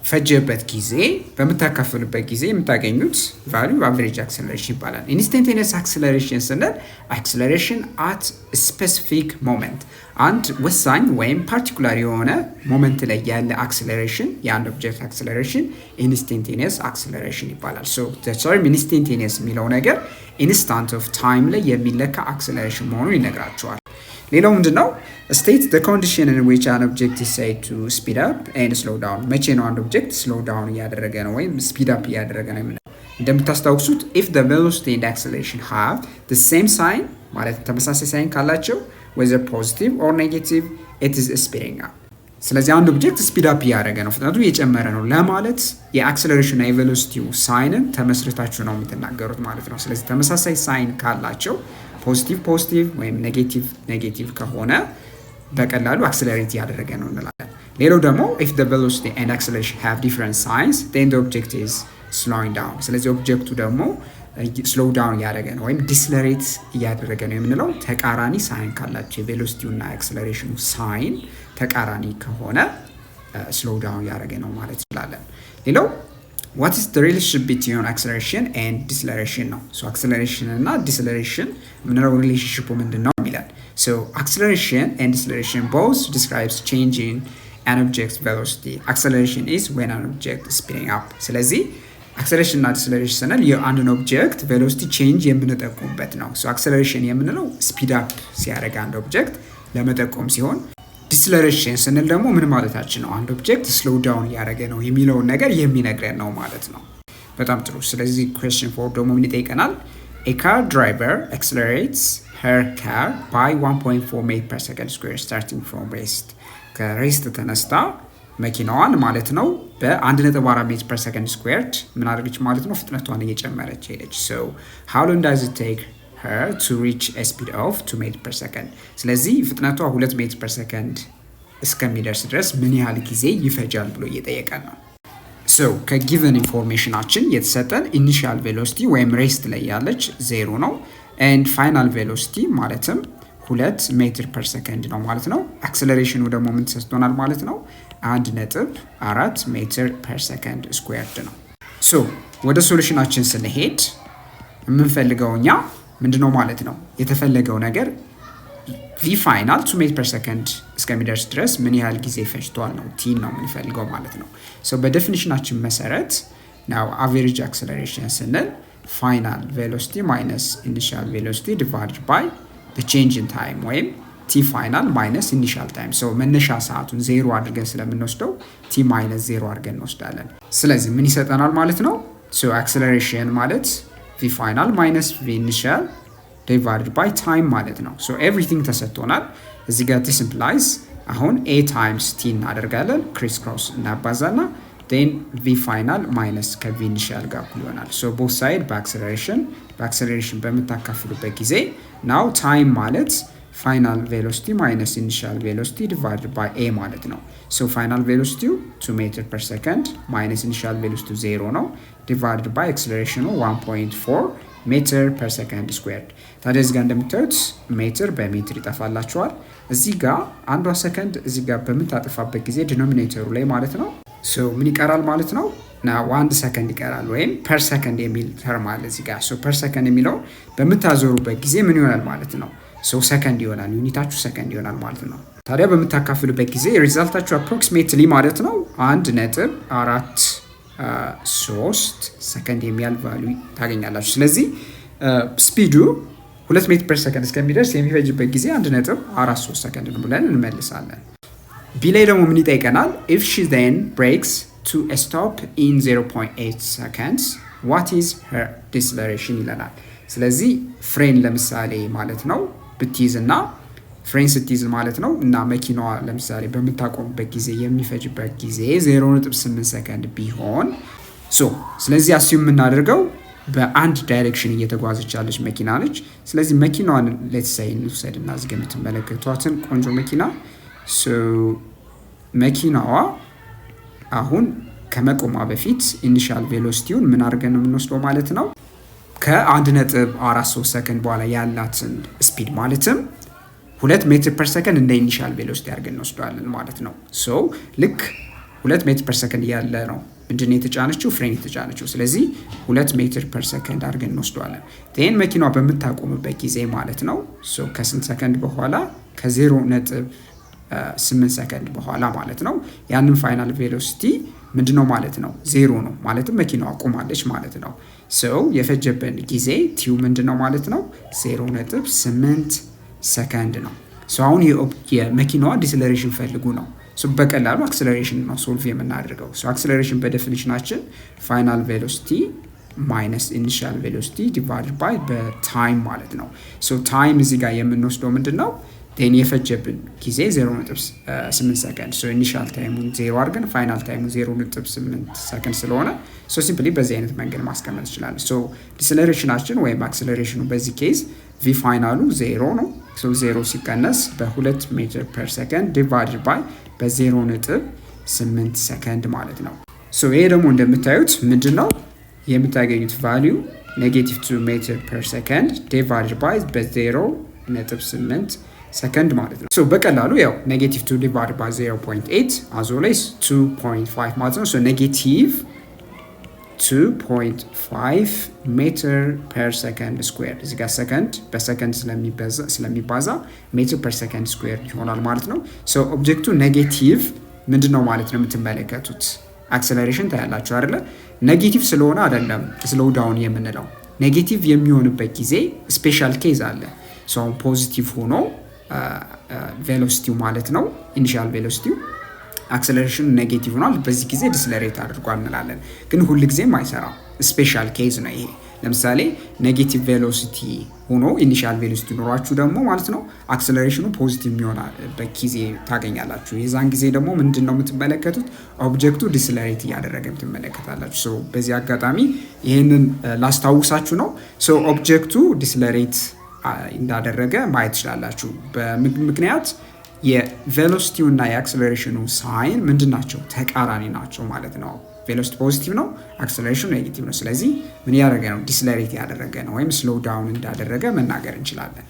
በፈጀበት ጊዜ በምታካፍሉበት ጊዜ የምታገኙት ቫልዩ አቨሬጅ አክሰለሬሽን ይባላል። ኢንስታንቴኒየስ አክሰለሬሽን ስንል አክሰለሬሽን አት ስፔሲፊክ ሞመንት አንድ ወሳኝ ወይም ፓርቲኩላር የሆነ ሞመንት ላይ ያለ አክሰለሬሽን የአንድ ኦብጀክት አክሰለሬሽን ኢንስታንቴኒየስ አክሰለሬሽን ይባላል። ሶ ዘ ተርም ኢንስታንቴኒየስ የሚለው ነገር ኢንስታንት ኦፍ ታይም ላይ የሚለካ አክሰለሬሽን መሆኑን ይነግራቸዋል። ሌላው ምንድነው? state the condition in which an object is said to speed up and slow down። መቼ ነው አንድ ኦብጀክት ስሎው ዳውን እያደረገ ነው ወይም ስፒድ አፕ እያደረገ ነው የምንለው? እንደምታስታውሱት if the velocity and acceleration have the same sign ማለት ተመሳሳይ ሳይን ካላቸው whether positive or negative it is speeding up። ስለዚህ አንድ ኦብጀክት ስፒድ አፕ እያደረገ ነው ፍጥነቱ እየጨመረ ነው ለማለት የአክሰለሬሽን እና የቬሎሲቲው ሳይንን ተመስርታችሁ ነው የምትናገሩት ማለት ነው። ስለዚህ ተመሳሳይ ሳይን ካላቸው ፖዚቲቭ ፖዚቲቭ ወይም ኔጌቲቭ ኔጌቲቭ ከሆነ በቀላሉ አክሰለሬት እያደረገ ነው እንላለን። ሌላው ደግሞ if the velocity and acceleration have different signs then the object is slowing down። ስለዚህ ኦብጀክቱ ደግሞ ስሎው ዳውን እያደረገ ነው ወይም ዲስለሬት እያደረገ ነው የምንለው ተቃራኒ ሳይን ካላቸው የቬሎሲቲው እና አክሰለሬሽኑ ሳይን ተቃራኒ ከሆነ ስሎው ዳውን እያደረገ ነው ማለት እንችላለን። ሌላው what is the relationship between acceleration and deceleration ነው። so acceleration እና deceleration ምንለው ሪሌሽንሺፑ ምንድነው ይላል። so acceleration and deceleration both describes changing an object's velocity. acceleration is when an object is speeding up። ስለዚህ acceleration እና deceleration ስንል የአንድን ኦብጀክት ቬሎሲቲ ቼንጅ የምንጠቁምበት ነው። so acceleration የምንለው ስፒድ አፕ ሲያደርግ አንድ ኦብጀክት ለመጠቆም ሲሆን ዲስለሬሽን ስንል ደግሞ ምን ማለታችን ነው? አንድ ኦብጀክት ስሎው ዳውን እያደረገ ነው የሚለውን ነገር የሚነግረን ነው ማለት ነው። በጣም ጥሩ። ስለዚህ question 4 ደግሞ ምን ይጠይቀናል? a car driver accelerates her car by 1.4 ሜትር per second square starting from rest ከሬስት ተነስታ መኪናዋን ማለት ነው በ1.4 ሜትር per second squared ምን አድርገች ማለት ነው ፍጥነቷን እየጨመረች ሄደች። so how long does it take her to reach a speed of 2 ሜትር per second ስለዚህ ፍጥነቷ 2 ሜትር per second እስከሚደርስ ድረስ ምን ያህል ጊዜ ይፈጃል ብሎ እየጠየቀን ነው። so ከጊቨን ኢንፎርሜሽናችን የተሰጠን ኢኒሺያል ቬሎሲቲ ወይም ሬስት ላይ ያለች 0 ነው and ፋይናል ቬሎሲቲ ማለትም 2 ሜትር per second ነው ማለት ነው። አክሰለሬሽኑ ደግሞ ምን ተሰጥቶናል ማለት ነው 1.4 ሜትር per second squared ነው። so ወደ ሶሉሽናችን ስንሄድ የምንፈልገው እኛ ምንድነው ማለት ነው የተፈለገው ነገር v ፋይናል 2 ሜትር per second እስከሚደርስ ድረስ ምን ያህል ጊዜ ፈጅቷል ነው t ነው የምንፈልገው ማለት ነው። so በዴፊኒሽናችን መሰረት now average acceleration ስንል final velocity minus initial velocity divided by the change in time ወይም t final minus initial time so መነሻ ሰዓቱን 0 አድርገን ስለምንወስደው t minus 0 አድርገን እንወስዳለን። ስለዚህ ምን ይሰጠናል ማለት ነው so acceleration ማለት v final minus v initial divided by time ማለት ነው። so everything ተሰጥቶናል እዚህ ጋር this implies አሁን a times t እናደርጋለን criss cross እናባዛና then v final minus ከv initial ጋር እኩል ይሆናል። so both side በአክሰለሬሽን በምታካፍሉበት ጊዜ now time ማለት final velocity minus initial velocity divided by a ማለት ነው። so final velocity 2 meter per second minus initial velocity 0 ነው divided by acceleration 1.4 meter per second squared ታዲያ እዚህ ጋር እንደምታዩት ሜትር በሜትር ይጠፋላችኋል። እዚህ ጋር አንዷ ሰከንድ እዚህ ጋር በምታጠፋበት ጊዜ ዲኖሚኔተሩ ላይ ማለት ነው so ምን ይቀራል ማለት ነው now 1 ሰከንድ ይቀራል ወይም per second የሚል ተርም አለ እዚህ ጋር so per second የሚለው በምታዞሩበት ጊዜ ምን ይሆናል ማለት ነው so ሰከንድ ይሆናል ዩኒታችሁ ሰከንድ ይሆናል ማለት ነው። ታዲያ በምታካፍሉበት ጊዜ ሪዛልታችሁ approximately ማለት ነው 1.43 ሰከንድ የሚያል ቫልዩ ታገኛላችሁ። ስለዚህ ስፒዱ 2 ሜትር per second እስከሚደርስ የሚፈጅበት ጊዜ 1.43 ሰከንድ ነው ብለን እንመልሳለን። ቢ ላይ ደግሞ ምን ይጠይቀናል if she then breaks to a stop in 0.8 seconds what is her deceleration ይለናል። ስለዚህ ፍሬን ለምሳሌ ማለት ነው ብትይዝና ፍሬን ስትይዝ ማለት ነው እና መኪናዋ ለምሳሌ በምታቆምበት ጊዜ የሚፈጅበት ጊዜ 0.8 ሰከንድ ቢሆን so ስለዚህ አስዩም የምናደርገው በአንድ ዳይሬክሽን እየተጓዘች ያለች መኪና ነች። ስለዚህ መኪናዋን let's say እንውሰድና እዚህ ጋር የምትመለከቷትን ቆንጆ መኪና so መኪናዋ አሁን ከመቆሟ በፊት ኢኒሺያል ቬሎሲቲውን ምን አድርገን ነው የምንወስደው ማለት ነው ከ1.43 ሰከንድ በኋላ ያላትን ስፒድ ማለትም 2 ሜትር per second እንደ ኢኒሺያል ቬሎሲቲ አድርገን እንወስደዋለን ማለት ነው። so ልክ 2 ሜትር per second ያለ ነው ምንድነው የተጫነችው ፍሬን የተጫነችው ስለዚህ 2 ሜትር per second አድርገን እንወስደዋለን። then መኪናዋ በምታቆምበት ጊዜ ማለት ነው so ከስንት ሰከንድ በኋላ ከ0.8 ሰከንድ በኋላ ማለት ነው ያንን ፋይናል ቬሎሲቲ ምንድነው ማለት ነው 0 ነው ማለትም መኪናዋ ቆማለች ማለት ነው። so የፈጀበን ጊዜ ቲው ምንድነው ማለት ነው 0.8 ሰከንድ ነው። so አሁን የመኪናዋ ዲስለሬሽን ፈልጉ ነው so በቀላሉ አክሰለሬሽን ነው ሶልቭ የምናደርገው። so አክሰለሬሽን በዴፊኒሽናችን ፋይናል ቬሎሲቲ ማይነስ ኢኒሺያል ቬሎሲቲ ዲቫይድድ ባይ በታይም ማለት ነው። so ታይም እዚህ ጋር የምንወስደው ምንድነው then የፈጀብን ጊዜ 0.8 ሰከንድ so ኢኒሺያል ታይሙን 0 አድርገን ፋይናል ታይሙን 0.8 ሰከንድ ስለሆነ so ሲምፕሊ በዚህ አይነት መንገድ ማስቀመጥ ይችላል። so ዲስለሬሽናችን ወይም አክሰለሬሽኑ በዚህ ኬዝ v ፋይናሉ 0 ነው so 0 ሲቀነስ በ2 ሜትር per second divided by በ0.8 ሰከንድ ማለት ነው። so ይሄ ደግሞ እንደምታዩት ምንድነው የምታገኙት ቫልዩ -2 ሜትር per second divided by በ0.8 ሰከንድ ማለት ነው። so በቀላሉ ያው -2 divided by 0.8 አዞላይስ 2.5 ማለት ነው so -2.5 ሜትር per second square እዚህ ጋር ሰከንድ በሰከንድ ስለሚባዛ ሜትር per second square ይሆናል ማለት ነው። so ኦብጀክቱ ኔጌቲቭ ምንድነው ማለት ነው የምትመለከቱት አክሰለሬሽን ታያላችሁ አይደለ ኔጌቲቭ ስለሆነ አይደለም ስሎው ዳውን የምንለው ኔጌቲቭ የሚሆንበት ጊዜ ስፔሻል ኬዝ አለ so ፖዚቲቭ ሆኖ ቬሎሲቲው ማለት ነው ኢኒሺያል ቬሎሲቲው አክሰለሬሽን ኔጌቲቭ ሆኗል በዚህ ጊዜ ዲስለሬት አድርጓል እንላለን። ግን ሁሉ ጊዜም አይሰራም ስፔሻል ኬዝ ነው ይሄ። ለምሳሌ ኔጌቲቭ ቬሎሲቲ ሆኖ ኢኒሻል ቬሎሲቲ ኖሯችሁ ደግሞ ማለት ነው አክሰለሬሽኑ ፖዚቲቭ የሚሆንበት ጊዜ ታገኛላችሁ። የዛን ጊዜ ደግሞ ምንድን ነው የምትመለከቱት? ኦብጀክቱ ዲስለሬት እያደረገ ትመለከታላችሁ። ሶ በዚህ አጋጣሚ ይህንን ላስታውሳችሁ ነው። ሶ ኦብጀክቱ ዲስለሬት እንዳደረገ ማየት ትችላላችሁ። በምክንያት የቬሎሲቲው እና የአክሰለሬሽኑ ሳይን ምንድን ናቸው? ተቃራኒ ናቸው ማለት ነው። ቬሎሲቲ ፖዚቲቭ ነው፣ አክሰለሬሽኑ ኔጌቲቭ ነው። ስለዚህ ምን ያደረገ ነው? ዲስለሬት ያደረገ ነው ወይም ስሎው ዳውን እንዳደረገ መናገር እንችላለን።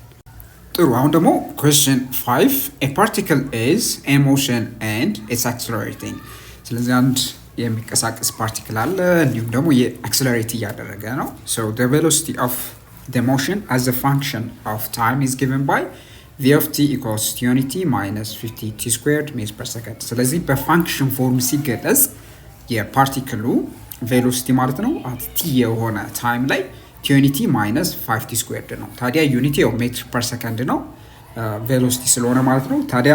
ጥሩ። አሁን ደግሞ ኩዌስችን 5 a particle is in motion and it's accelerating። ስለዚህ አንድ የሚንቀሳቀስ ፓርቲክል አለ እንዲሁም ደግሞ የአክሰለሬት እያደረገ ነው። so the velocity of the motion as a function of time is given by v of t equals t unit minus 50 t squared meters per second። ስለዚህ በፋንክሽን ፎርም ሲገለጽ የፓርቲክሉ ቬሎሲቲ ማለት ነው አት ቲ የሆነ ታይም ላይ ቲ ዩኒቲ ማይነስ 5 ቲ ስኩዌርድ ነው። ታዲያ ዩኒቲ ያው ሜትር ፐር ሰከንድ ነው ቬሎሲቲ ስለሆነ ማለት ነው። ታዲያ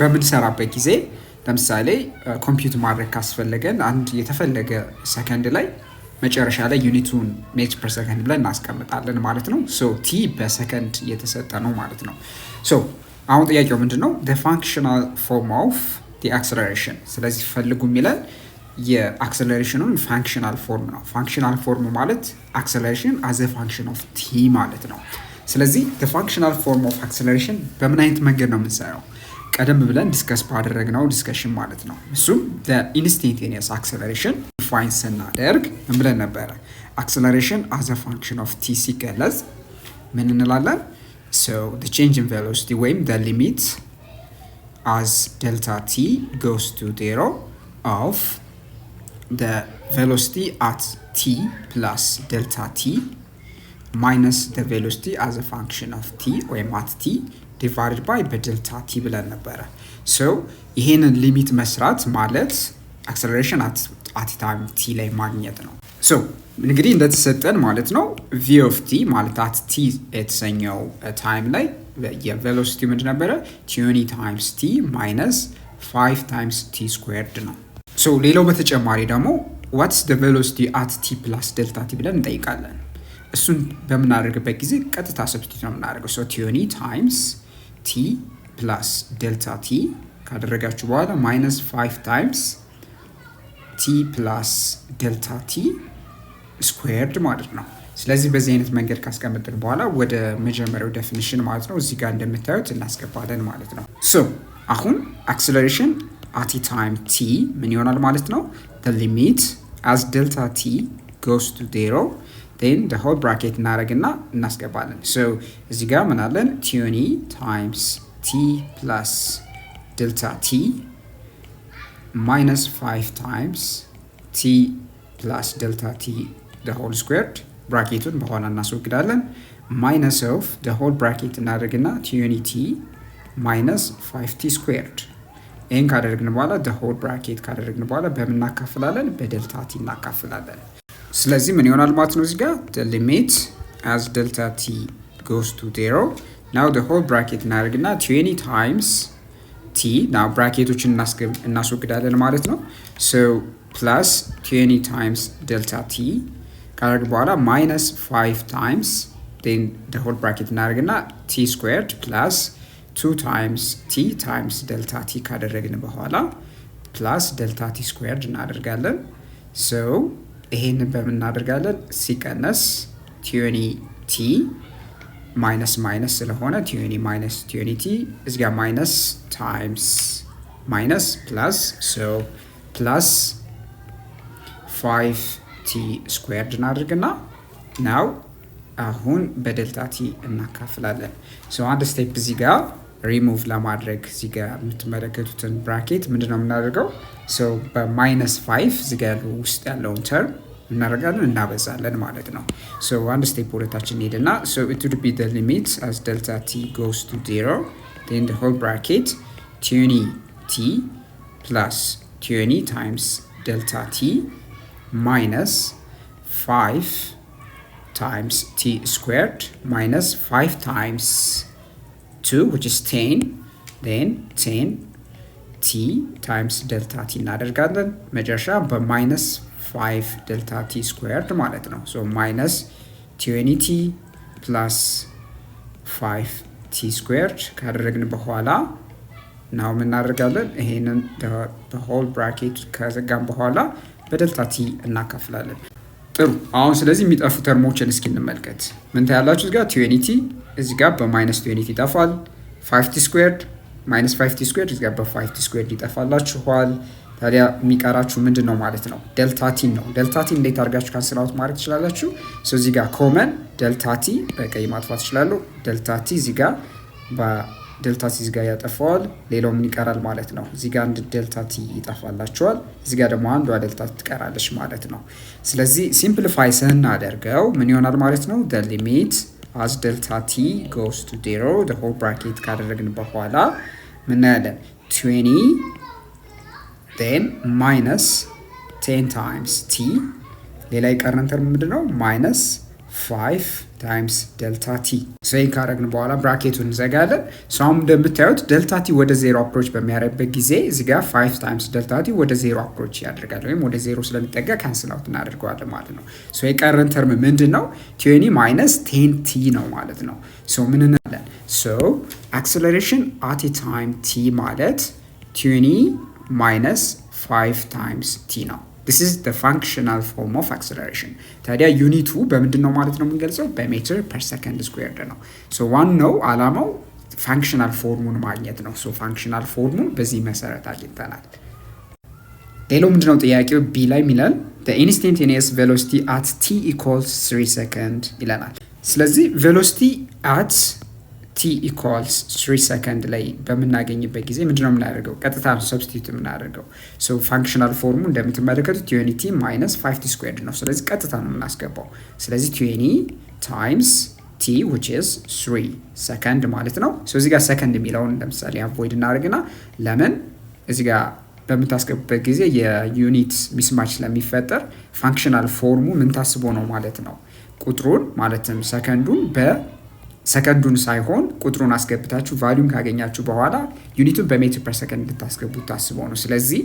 በምንሰራበት ጊዜ ለምሳሌ ኮምፒውት ማድረግ ካስፈለገን አንድ የተፈለገ ሰከንድ ላይ መጨረሻ ላይ ዩኒቱን ሜትር ፐር ሰከንድ ብለን እናስቀምጣለን ማለት ነው። ሶ ቲ በሰከንድ እየተሰጠ ነው ማለት ነው። ሶ አሁን ጥያቄው ምንድን ነው? the functional form of the acceleration። ስለዚህ ፈልጉ የሚለን የአክሰለሬሽኑን ፋንክሽናል ፎርም ነው። ፋንክሽናል ፎርም ማለት አክሰለሬሽን አዘ ፋንክሽን ኦፍ ቲ ማለት ነው። ስለዚህ the functional form of acceleration በምን አይነት መንገድ ነው የምንሰራው? ቀደም ብለን ዲስከስ ባደረግነው ዲስከሽን ማለት ነው። እሱም the instantaneous acceleration ዲፋይን ስናደርግ ምን ብለን ነበረ? acceleration as a function of t ሲገለጽ ምን እንላለን? so the change in velocity ወይም the limit as delta t goes to 0 of the velocity at t plus delta t minus the velocity as a function of t ወይም at t divided by በዴልታ t ብለን ነበረ። so ይሄንን ሊሚት መስራት ማለት acceleration at time t ላይ ማግኘት ነው። so እንግዲህ እንደተሰጠን ማለት ነው v of t ማለት at t የተሰኘው ታይም ላይ የቬሎሲቲ ምንድን ነበረ? t times t minus 5 times t squared ነው። so ሌላው በተጨማሪ ደግሞ what's the velocity at t plus delta t ብለን እንጠይቃለን። እሱን በምናደርግበት ጊዜ ቀጥታ ሰብስቲቱት ነው የምናደርገው። so t times t plus delta t ካደረጋችሁ በኋላ minus 5 times t plus delta t squared ማለት ነው። ስለዚህ በዚህ አይነት መንገድ ካስቀመጥን በኋላ ወደ መጀመሪያው ዴፊኒሽን ማለት ነው እዚህ ጋር እንደምታዩት እናስገባለን ማለት ነው። so አሁን acceleration at a time t ምን ይሆናል ማለት ነው? the limit as delta t goes to 0 then the whole bracket እናደርግና እናስገባለን። so እዚህ ጋር ምን አለን? t times t plus delta t minus 5 times t plus delta t the whole squared bracketን በኋላ እናስወግዳለን። minus of the whole bracket እናደርግና t minus 5t squared ይህን ካደረግን በኋላ the whole bracket ካደረግን በኋላ በምን እናካፍላለን? በዴልታ t እናካፍላለን። ስለዚህ ምን ይሆናል ማለት ነው? እዚህ ጋር the limit as delta t goes to 0 now the whole bracket እናደርግና 20 times t now bracketoችን እናስወግዳለን ማለት ነው። so plus 20 times delta t ካደረግ በኋላ minus 5 times then the whole bracket እናደርግና t squared plus 2 times t times delta t ካደረግን በኋላ plus delta t squared እናደርጋለን። so ይሄንን በምን እናደርጋለን? ሲቀነስ t minus minus ስለሆነ t minus t እዚህ ጋር minus times minus plus so plus 5t squared እናደርግና now አሁን በዴልታ t እናካፍላለን። so አንድ ስቴፕ እዚህ ጋር ሪሙቭ ለማድረግ እዚህ ጋር የምትመለከቱትን ብራኬት ምንድነው የምናደርገው? so በማይነስ 5 እዚህ ጋር ውስጥ ያለውን ተርም እናደርጋለን እናበዛለን ማለት ነው። so አንድ ስቴፕ ወደታችን ሄድና so it would be the limit as delta t goes to 0 then the whole bracket t plus t times delta t minus 5 times t squared minus 5 times 2 which is 10 then 10 t times delta t እናደርጋለን። መጨረሻ በማይነስ 5 delta t squared ማለት ነው። so minus t plus 5t ስኩዌርድ ካደረግን በኋላ ናው ምን እናደርጋለን? ይሄንን በሆል ብራኬት ከዘጋን በኋላ በደልታ ቲ እናካፍላለን። ጥሩ። አሁን ስለዚህ የሚጠፉ ተርሞችን እስኪ እንመልከት። ምን ታያላችሁ? እዚህ ጋር 20t እዚህ ጋር በማይነስ 20t ይጠፋል። 5t ስኩዌርድ ማይነስ 5t ስኩዌርድ እዚህ ጋር በ5t ስኩዌርድ ይጠፋላችኋል። ታዲያ የሚቀራችሁ ምንድን ነው ማለት ነው? ዴልታ ቲ ነው። ዴልታ ቲ እንዴት አድርጋችሁ ካንስል አውት ማድረግ ትችላላችሁ? እዚህ ጋር ኮመን ዴልታ ቲ በቀይ ማጥፋት ይችላሉ። ዴልታ ቲ እዚህ ጋር ዴልታ ቲ እዚህ ጋር ያጠፋዋል። ሌላው ምን ይቀራል ማለት ነው? እዚህ ጋር አንድ ዴልታ ቲ ይጠፋላችኋል። እዚህ ጋር ደግሞ አንዷ ዴልታ ትቀራለች ማለት ነው። ስለዚህ ሲምፕሊፋይ ስናደርገው ምን ይሆናል ማለት ነው? the limit as delta t goes to 0 the whole bracket ካደረግን በኋላ ምን ያለን 20 then minus 10 times t ሌላ የቀረን ተርም ምንድነው? minus 5 times delta t ይህን ካደረግን በኋላ ብራኬቱን እንዘጋለን። አሁን እንደምታዩት ዴልታ ቲ ወደ 0 አፕሮች በሚያደርግበት ጊዜ እዚህ ጋር 5 times ዴልታ ቲ ወደ 0 አፕሮች ያደርጋል፣ ወይም ወደ 0 ስለሚጠጋ ካንስል አውት እናደርገዋለን ማለት ነው። የቀረን ተርም ምንድን ነው? 20 minus 10t ነው ማለት ነው። ምን እንላለን? acceleration at a time t ማለት 20 minus 5 times t ነው። This is the functional form of acceleration. ታዲያ ዩኒቱ በምንድን ነው ማለት ነው የምንገልጸው? በሜትር ፐር ሰከንድ ስኩዌርድ ነው። ዋናው አላማው ፋንክሽናል ፎርሙን ማግኘት ነው። ፋንክሽናል ፎርሙን በዚህ መሰረት አግኝተናል። ሌላው ምንድነው ጥያቄው ቢ ላይ የሚለን the instantaneous velocity at t equals 3 second ይለናል። ስለዚህ velocity at t equals 3 second ላይ በምናገኝበት ጊዜ ምንድነው የምናደርገው? ቀጥታ ነው ሰብስቲቱት የምናደርገው። ፋንክሽናል ፎርሙ እንደምትመለከቱት 20t minus 5t squared ነው። ስለዚህ ቀጥታ ነው የምናስገባው። ስለዚህ 20 times t which is 3 second ማለት ነው። እዚህ ጋር ሰከንድ የሚለውን ለምሳሌ አቮይድ እናደርግና ለምን እዚህ ጋር በምታስገቡበት ጊዜ የዩኒት ሚስማች ስለሚፈጠር ፋንክሽናል ፎርሙ ምን ታስቦ ነው ማለት ነው? ቁጥሩን ማለትም ሰከንዱን ሳይሆን ቁጥሩን አስገብታችሁ ቫልዩም ካገኛችሁ በኋላ ዩኒቱን በሜትር ፐር ሰከንድ እንድታስገቡት ታስቦ ነው። ስለዚህ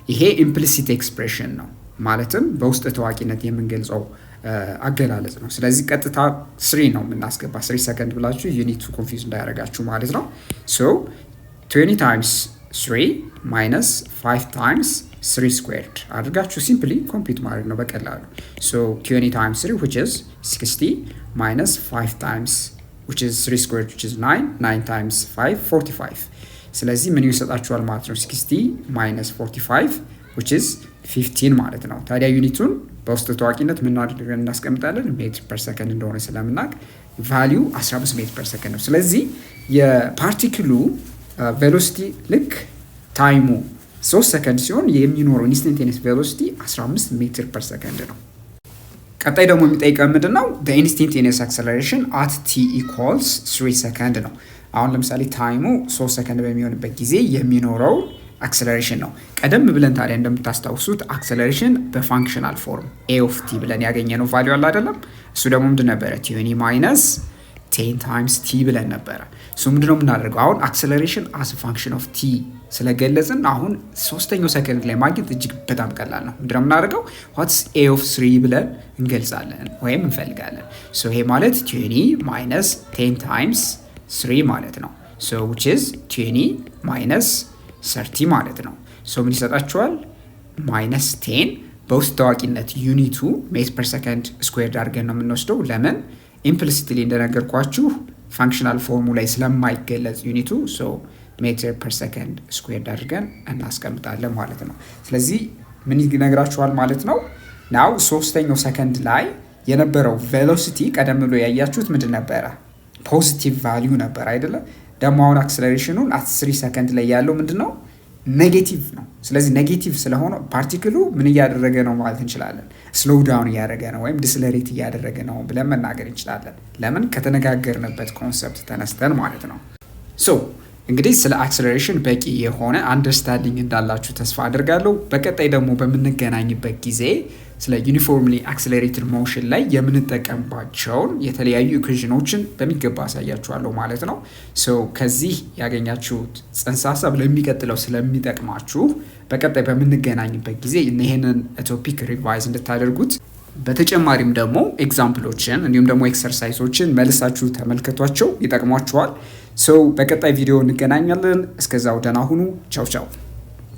ይሄ ኢምፕሊሲት ኤክስፕሬሽን ነው፣ ማለትም በውስጥ ታዋቂነት የምንገልጸው አገላለጽ ነው። ስለዚህ ቀጥታ 3 ነው የምናስገባ። 3 ሰከንድ ብላችሁ ዩኒቱ ኮንፊውዝ እንዳያደርጋችሁ ማለት ነው። 20 times 3 minus 5 times 3 squared አድርጋችሁ ሲምፕሊ ኮምፒውት ማድረግ ነው በቀላሉ። 20 times 3 which is 60 minus 5 times which is 3 squared which is 9 times 5 45 ስለዚህ ምን ይሰጣችኋል ማለት ነው? 60 minus 45 which is 15 ማለት ነው። ታዲያ ዩኒቱን በውስጥ ታዋቂነት ምን አድርገን እናስቀምጣለን? ሜትር ፐር ሰከንድ እንደሆነ ስለምናውቅ ቫልዩ 15 ሜትር ፐር ሰከንድ ነው። ስለዚህ የፓርቲክሉ ቬሎሲቲ ልክ ታይሙ 3 ሰከንድ ሲሆን የሚኖረው ኢንስታንቴኒየስ ቬሎሲቲ 15 ሜትር ፐር ሰከንድ ነው። ቀጣይ ደግሞ የሚጠይቀን ምንድን ነው? the instantaneous acceleration at t equals 3 ሰከንድ ነው። አሁን ለምሳሌ ታይሙ 3 ሰከንድ በሚሆንበት ጊዜ የሚኖረው አክሰለሬሽን ነው። ቀደም ብለን ታዲያ እንደምታስታውሱት አክሰለሬሽን በፋንክሽናል ፎርም a of t ብለን ያገኘነው ቫልዩ አለ አይደለም? እሱ ደግሞ ምንድን ነበረ? 20 minus 10 times t ብለን ነበረ። ምንድነው የምናደርገው? አሁን አክሰለሬሽን as a function of t ስለገለጽን አሁን 3ኛው ሰከንድ ላይ ማግኘት እጅግ በጣም ቀላል ነው። ምንድነው የምናደርገው? what's a of 3 ብለን እንገልጻለን ወይም እንፈልጋለን። ይሄ ማለት 20 minus 10 times 3 ማለት ነው። which is 20 minus 30 ማለት ነው። ምን ይሰጣችኋል? minus 10 በውስጥ ታዋቂነት ዩኒቱ ሜትር ፐር ሰከንድ ስኩዌርድ አድርገን ነው የምንወስደው። ለምን? ኢምፕሊሲትሊ እንደነገርኳችሁ ፋንክሽናል ፎርሙ ላይ ስለማይገለጽ ዩኒቱ ሜትር ፐር ሰከንድ ስኩዌርድ አድርገን እናስቀምጣለን ማለት ነው። ስለዚህ ምን ይነግራችኋል ማለት ነው? ናው 3ኛው ሰከንድ ላይ የነበረው ቬሎሲቲ ቀደም ብሎ ያያችሁት ምንድን ነበረ? ፖዚቲቭ ቫልዩ ነበር አይደለም? ደግሞ አሁን አክሰለሬሽኑን 3 ሰከንድ ላይ ያለው ምንድነው? ኔጌቲቭ ነው። ስለዚህ ኔጌቲቭ ስለሆነ ፓርቲክሉ ምን እያደረገ ነው ማለት እንችላለን? ስሎው ዳውን እያደረገ ነው ወይም ዲስለሬት እያደረገ ነው ብለን መናገር እንችላለን። ለምን? ከተነጋገርንበት ኮንሰፕት ተነስተን ማለት ነው። እንግዲህ ስለ አክሰለሬሽን በቂ የሆነ አንደርስታንዲንግ እንዳላችሁ ተስፋ አድርጋለሁ። በቀጣይ ደግሞ በምንገናኝበት ጊዜ ስለ ዩኒፎርምሊ አክሰለሬትድ ሞሽን ላይ የምንጠቀምባቸውን የተለያዩ ኢኩዌሽኖችን በሚገባ አሳያችኋለሁ ማለት ነው። ከዚህ ያገኛችሁት ጽንሰ ሀሳብ ለሚቀጥለው ስለሚጠቅማችሁ በቀጣይ በምንገናኝበት ጊዜ ይህንን ቶፒክ ሪቫይዝ እንድታደርጉት በተጨማሪም ደግሞ ኤግዛምፕሎችን እንዲሁም ደግሞ ኤክሰርሳይሶችን መልሳችሁ ተመልከቷቸው፣ ይጠቅሟችኋል። በቀጣይ ቪዲዮ እንገናኛለን። እስከዛው ደህና ሁኑ። ቻው ቻው።